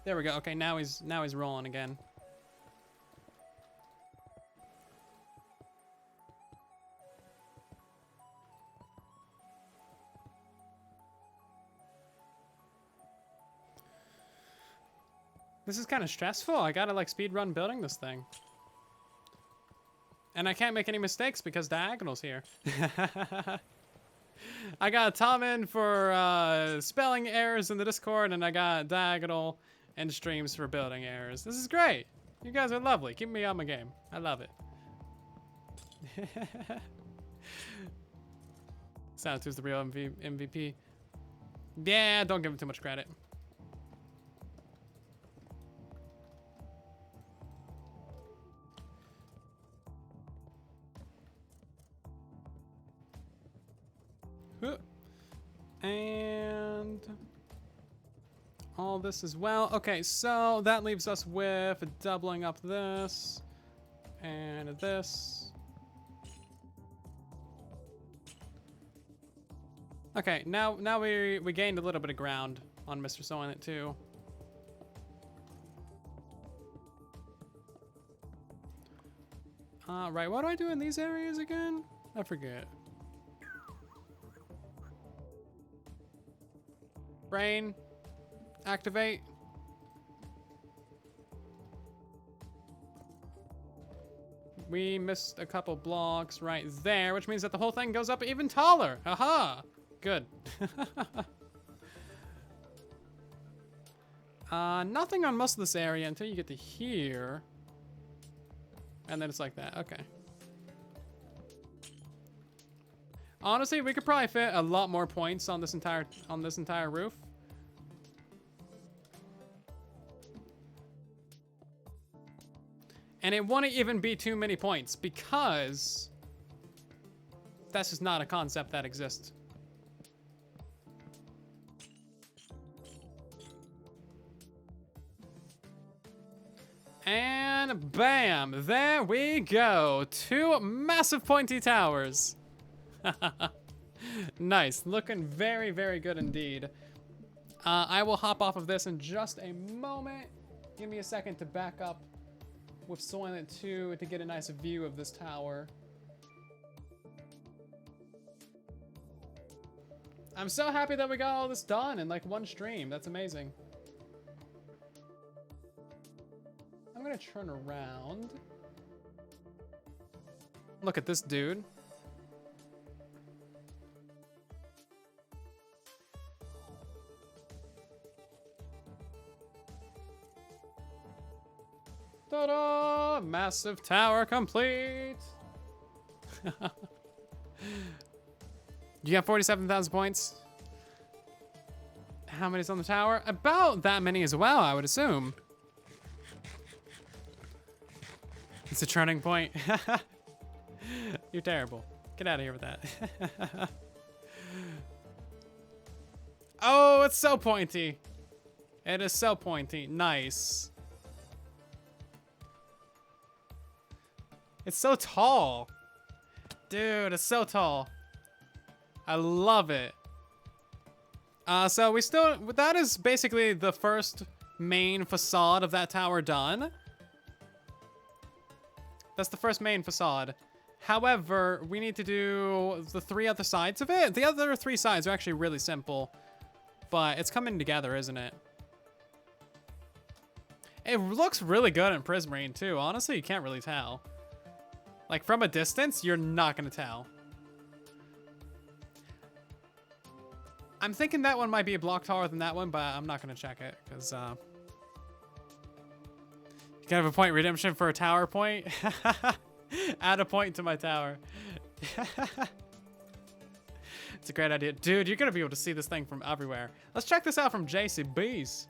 There we go. Okay, now he's rolling again. This is kind of stressful. I gotta like speed run building this thing. And I can't make any mistakes because Diagonal's here. I got Tom in for spelling errors in the Discord, and I got Diagonal and streams for building errors. This is great. You guys are lovely. Keep me on my game. I love it. Silentwo's the real MVP. Yeah, don't give him too much credit. And all this as well. Okay, so that leaves us with doubling up this and this. Okay, now we gained a little bit of ground on Mr. Silent too. Right, what do I do in these areas again? I forget. Brain, activate. We missed a couple blocks right there, which means that the whole thing goes up even taller. Aha! Good. Nothing on most of this area until you get to here. And then it's like that. Okay. Honestly, we could probably fit a lot more points on this entire roof. And it wouldn't even be too many points because that's just not a concept that exists. And bam, there we go. 2 massive pointy towers. Nice, looking very, very good indeed. I will hop off of this in just a moment. Give me a second to back up with Silent2 to get a nice view of this tower. I'm so happy that we got all this done in like one stream. That's amazing. I'm gonna turn around. Look at this dude. Ta-da! Massive tower complete! You got 47,000 points. How many's on the tower? About that many as well, I would assume. It's a turning point. You're terrible. Get out of here with that. Oh, it's so pointy. It is so pointy. Nice. It's so tall. Dude, it's so tall. I love it. So that is basically the first main facade of that tower done. That's the first main facade. However, we need to do the 3 other sides of it. The other 3 sides are actually really simple, but it's coming together, isn't it? It looks really good in Prismarine too. Honestly, you can't really tell. Like from a distance, you're not gonna tell. I'm thinking that one might be a block taller than that one, but I'm not gonna check it because you can have a point redemption for a tower point. Add a point to my tower. It's a great idea. Dude, you're gonna be able to see this thing from everywhere. Let's check this out from JCB's.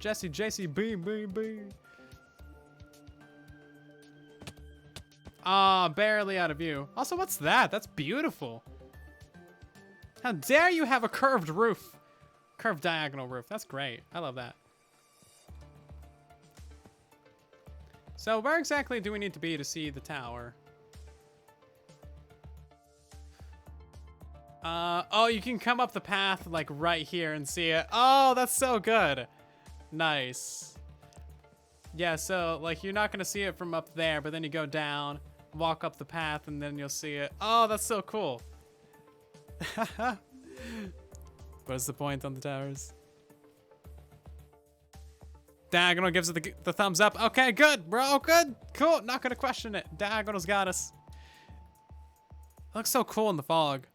JCB. Ah, barely out of view. Also, what's that? That's beautiful. How dare you have a curved roof? Curved diagonal roof. That's great. I love that. So where exactly do we need to be to see the tower? Oh, you can come up the path like right here and see it. Oh, that's so good. Nice. Yeah, so like you're not gonna see it from up there, but then you go down, walk up the path, and then you'll see it. Oh, that's so cool. What's the point on the towers? Diagonal gives it the thumbs up. Okay, good, bro, good, cool. Not gonna question it. Diagonal's got us. It looks so cool in the fog.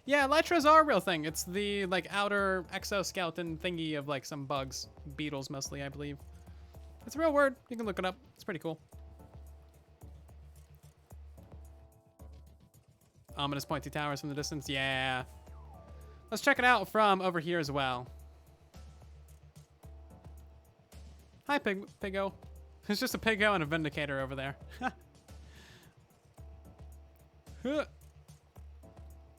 Yeah, Elytras are a real thing. It's the like outer exoskeleton thingy of like some bugs, beetles mostly, I believe. It's a real word. You can look it up. It's pretty cool. Ominous pointy towers from the distance. Yeah. Let's check it out from over here as well. Hi, Piggo. There's just a Piggo and a Vindicator over there.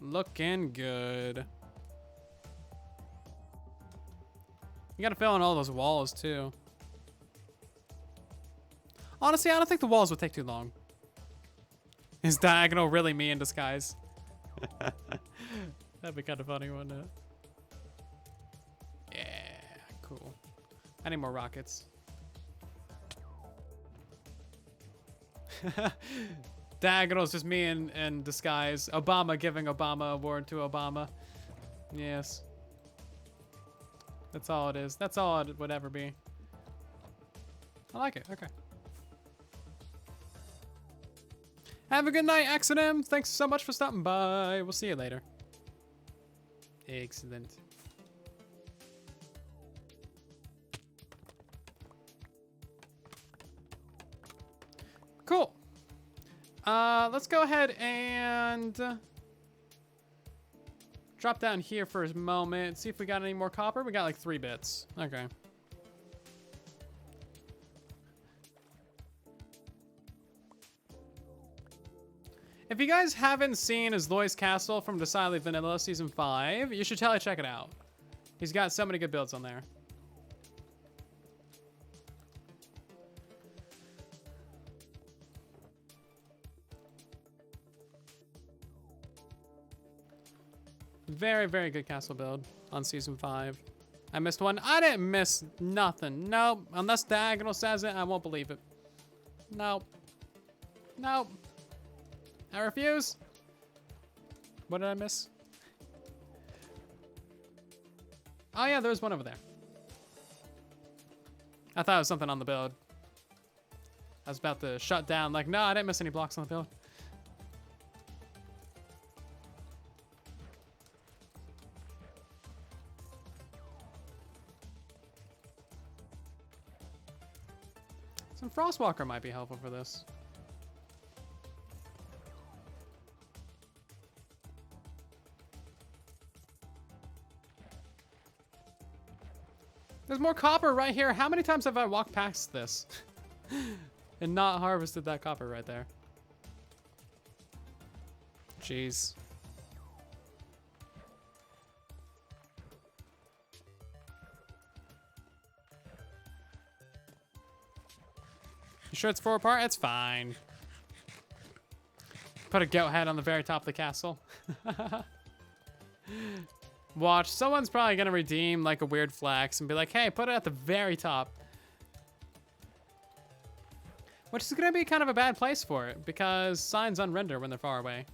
Looking good. You gotta fill in all those walls too. Honestly, I don't think the walls would take too long. Is diagonal really me in disguise? That'd be kind of funny, wouldn't it? Yeah, cool. I need more rockets. Diagonal is just me in disguise. Obama giving Obama award to Obama. Yes. That's all it is. That's all it would ever be. I like it. Okay. Have a good night, XM. Thanks so much for stopping by. We'll see you later. Excellent. Cool. Let's go ahead and drop down here for a moment. See if we got any more copper. We got like 3 bits. Okay. If you guys haven't seen Azloy's Castle from Decidedly Vanilla Season 5, you should totally check it out. He's got so many good builds on there. Very, very good castle build on Season 5. I missed one. I didn't miss nothing. Nope. Unless Diagonal says it, I won't believe it. Nope. Nope. I refuse. What did I miss? Oh yeah, there's one over there. I thought it was something on the build. I was about to shut down. Like, no, I didn't miss any blocks on the build. Some Frostwalker might be helpful for this. There's more copper right here. How many times have I walked past this and not harvested that copper right there? Jeez. You sure it's 4 apart? It's fine. Put a goat head on the very top of the castle. Watch, someone's probably gonna redeem like a weird flex and be like, hey, put it at the very top. Which is gonna be kind of a bad place for it because signs unrender when they're far away.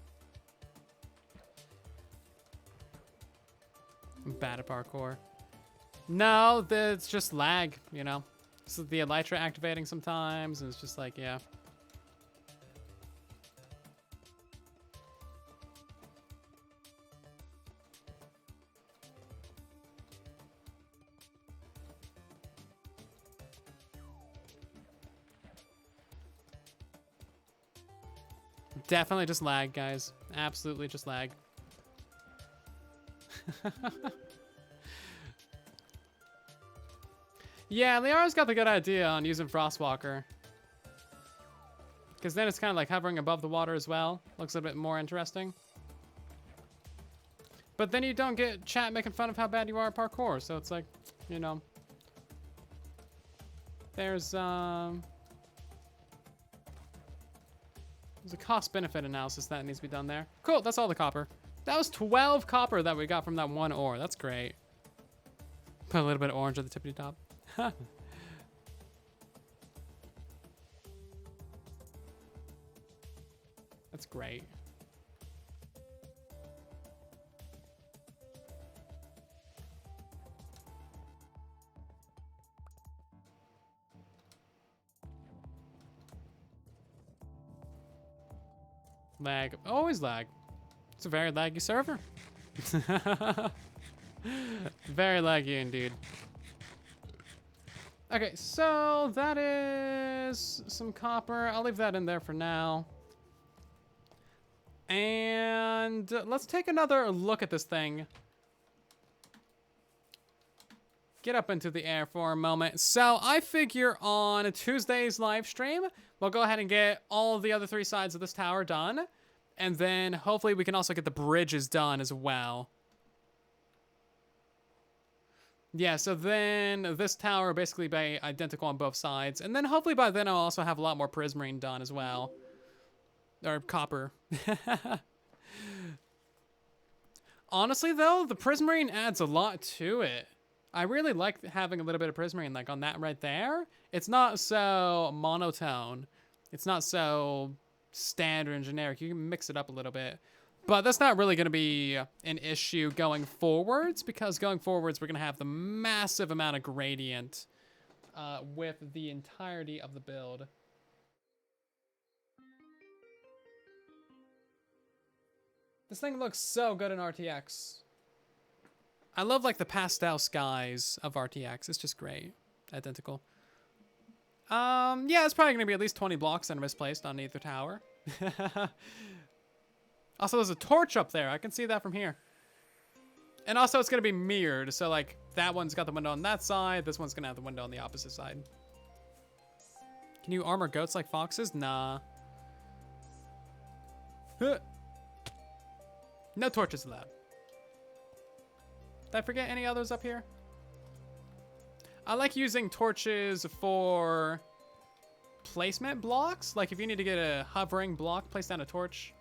I'm bad at parkour. No, it's just lag, you know. So the elytra activating sometimes, and it's just like, yeah. Definitely just lag, guys. Absolutely just lag. Yeah, Liara's got the good idea on using Frostwalker. Because then it's kind of like hovering above the water as well. Looks a bit more interesting. But then you don't get chat making fun of how bad you are at parkour. So it's like, you know. There's a cost-benefit analysis that needs to be done there. Cool, that's all the copper. That was 12 copper that we got from that one ore. That's great. Put a little bit of orange at the tippity top. That's great. Lag. Always lag. It's a very laggy server. Very laggy indeed. Okay, so that is some copper. I'll leave that in there for now. And let's take another look at this thing. Get up into the air for a moment. So I figure on Tuesday's live stream, we'll go ahead and get all the other 3 sides of this tower done. And then hopefully we can also get the bridges done as well. Yeah, so then this tower will basically be identical on both sides. And then hopefully by then I'll also have a lot more prismarine done as well. Or copper. Honestly though, the prismarine adds a lot to it. I really like having a little bit of prismarine like on that right there. It's not so monotone. It's not so standard and generic. You can mix it up a little bit. But that's not really going to be an issue going forwards, because going forwards we're going to have the massive amount of gradient with the entirety of the build. This thing looks so good in RTX. I love like the pastel skies of RTX. It's just great. Identical. Yeah, it's probably going to be at least 20 blocks that are misplaced on either tower. Also, there's a torch up there. I can see that from here. And also, it's going to be mirrored. So, like, that one's got the window on that side. This one's going to have the window on the opposite side. Can you armor goats like foxes? Nah. Huh. No torches allowed. Did I forget any others up here? I like using torches for placement blocks. Like, if you need to get a hovering block, place down a torch.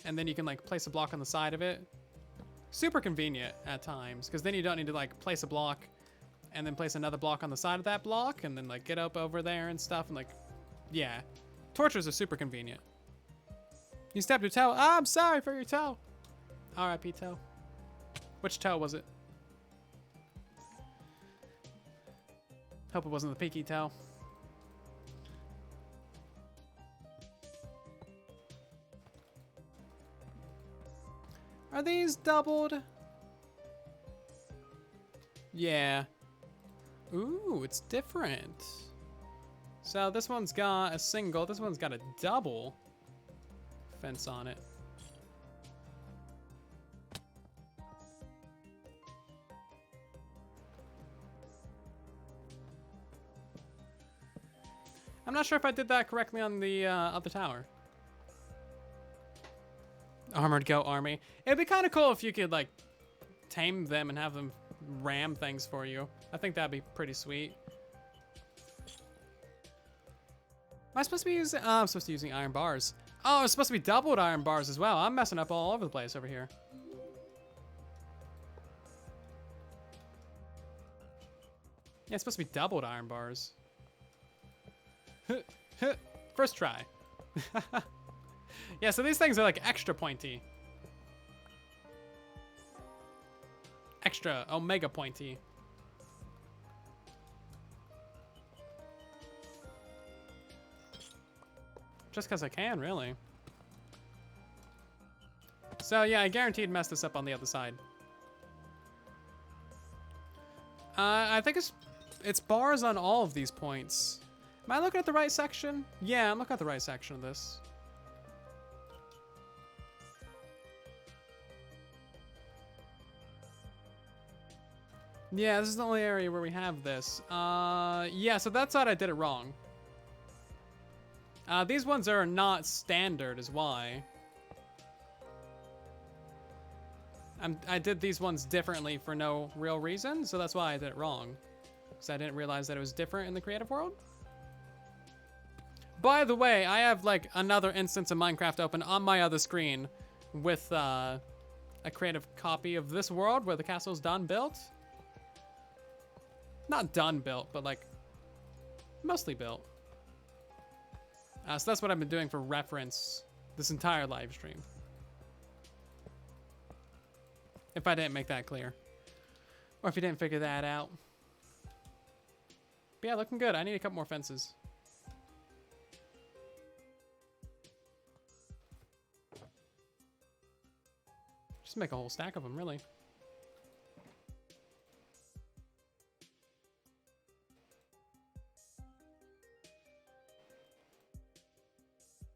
And then you can like place a block on the side of it. Super convenient at times, because then you don't need to like place a block and then place another block on the side of that block and then like get up over there and stuff, and like, yeah. Torches are super convenient. You stabbed your toe. Oh, I'm sorry for your toe. R.I.P. toe. Which toe was it? Hope it wasn't the peaky toe. Are these doubled? Yeah. Ooh, it's different. So this one's got a single, this one's got a double fence on it. I'm not sure if I did that correctly on the other tower. Armored goat army. It'd be kind of cool if you could like tame them and have them ram things for you. I think that'd be pretty sweet. Am I supposed to be using? I'm supposed to be using iron bars. Oh, it's supposed to be doubled iron bars as well. I'm messing up all over the place over here. Yeah, it's supposed to be doubled iron bars. First try. Yeah, so these things are like extra pointy. Extra omega pointy. Just because I can, really. So yeah, I guaranteed mess this up on the other side. I think it's bars on all of these points. Am I looking at the right section? Yeah, I'm looking at the right section of this. Yeah, this is the only area where we have this. Yeah, so that side I did it wrong. These ones are not standard is why. I did these ones differently for no real reason, so that's why I did it wrong. Because I didn't realize that it was different in the creative world. By the way, I have like another instance of Minecraft open on my other screen with a creative copy of this world where the castle's done built. Not done built, but like mostly built. So that's what I've been doing for reference this entire live stream. If I didn't make that clear. Or if you didn't figure that out. But yeah, looking good. I need a couple more fences. Just make a whole stack of them, really.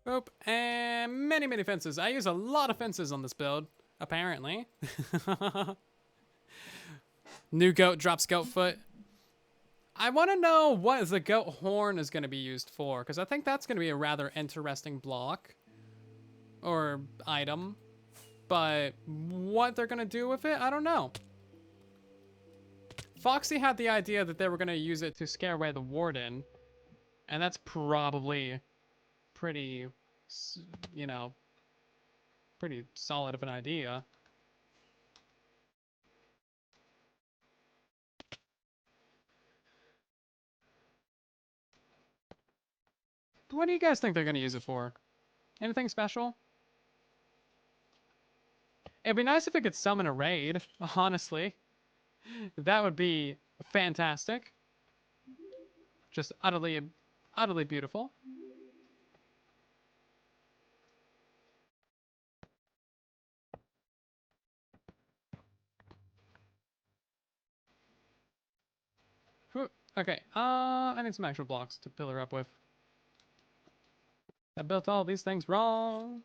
Boop. And many, many fences. I use a lot of fences on this build, apparently. New goat drops goat foot. I want to know what the goat horn is going to be used for, because I think that's going to be a rather interesting block or item. But what they're going to do with it, I don't know. Foxy had the idea that they were going to use it to scare away the warden. And that's probably pretty, you know, pretty solid of an idea. What do you guys think they're going to use it for? Anything special? It'd be nice if it could summon a raid, honestly. That would be fantastic. Just utterly, utterly beautiful. Okay, I need some actual blocks to pillar up with. I built all these things wrong.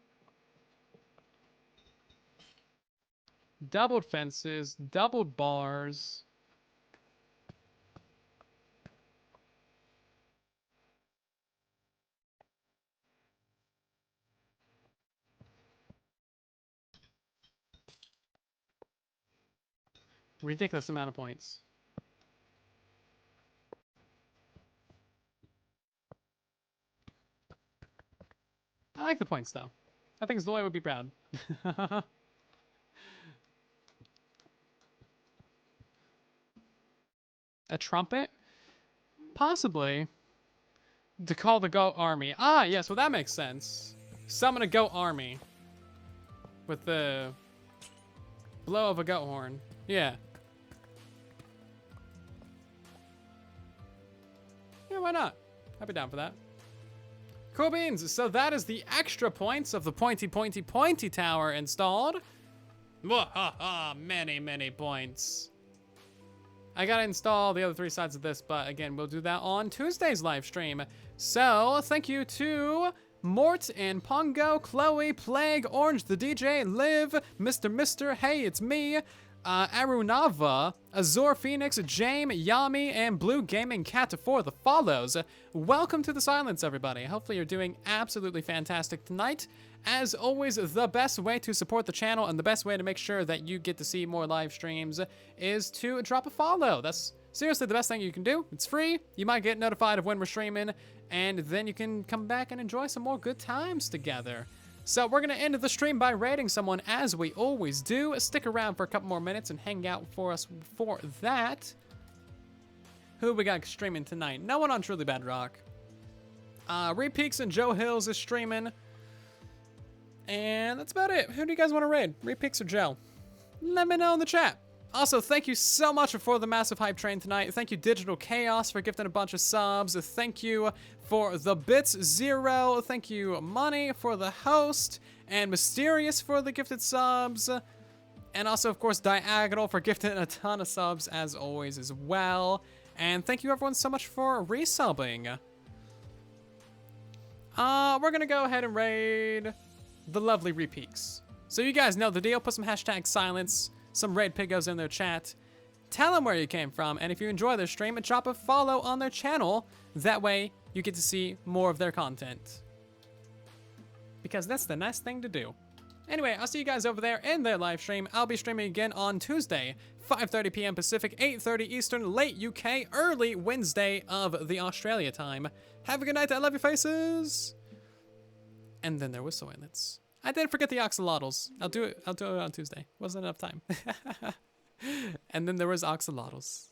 Doubled fences, doubled bars. Ridiculous amount of points. I like the points, though. I think Zoe would be proud. A trumpet? Possibly. To call the goat army. Ah, yes, well that makes sense. Summon a goat army. With the blow of a goat horn. Yeah. Yeah, why not? I'd be down for that. Cool beans. So that is the extra points of the pointy tower installed. Mwahaha, many, many points. I gotta install the other 3 sides of this, but again, we'll do that on Tuesday's live stream. So, thank you to Mort and Pongo, Chloe, Plague, Orange the DJ, Liv, Mr. Hey, it's me, Arunava, Azor Phoenix, Jame, Yami, and Blue Gaming Cat for the follows. Welcome to the silence, everybody. Hopefully you're doing absolutely fantastic tonight. As always, the best way to support the channel and the best way to make sure that you get to see more live streams is to drop a follow. That's seriously the best thing you can do. It's free. You might get notified of when we're streaming, and then you can come back and enjoy some more good times together. So we're going to end the stream by raiding someone, as we always do. Stick around for a couple more minutes and hang out for us for that. Who we got streaming tonight? No one on Truly Bedrock. Repeaks and Joe Hills is streaming. And that's about it. Who do you guys want to raid? Repeaks or Joe? Let me know in the chat. Also, thank you so much for the massive hype train tonight. Thank you, Digital Chaos, for gifting a bunch of subs. Thank you for the Bits Zero. Thank you, Money, for the host. And Mysterious for the gifted subs. And also, of course, Diagonal for gifting a ton of subs, as always, as well. And thank you, everyone, so much for resubbing. We're going to go ahead and raid the lovely Repeaks. So you guys know the deal. Put some hashtag silence, some raid pigos in their chat. Tell them where you came from, and if you enjoy their stream, drop a follow on their channel. That way, you get to see more of their content. Because that's the nice thing to do. Anyway, I'll see you guys over there in their live stream. I'll be streaming again on Tuesday, 5:30 p.m. Pacific, 8:30 Eastern, late UK, early Wednesday of the Australia time. Have a good night. I love your faces. And then there was silence. I did forget the axolotls. I'll do it on Tuesday. Wasn't enough time. And then there was axolotls.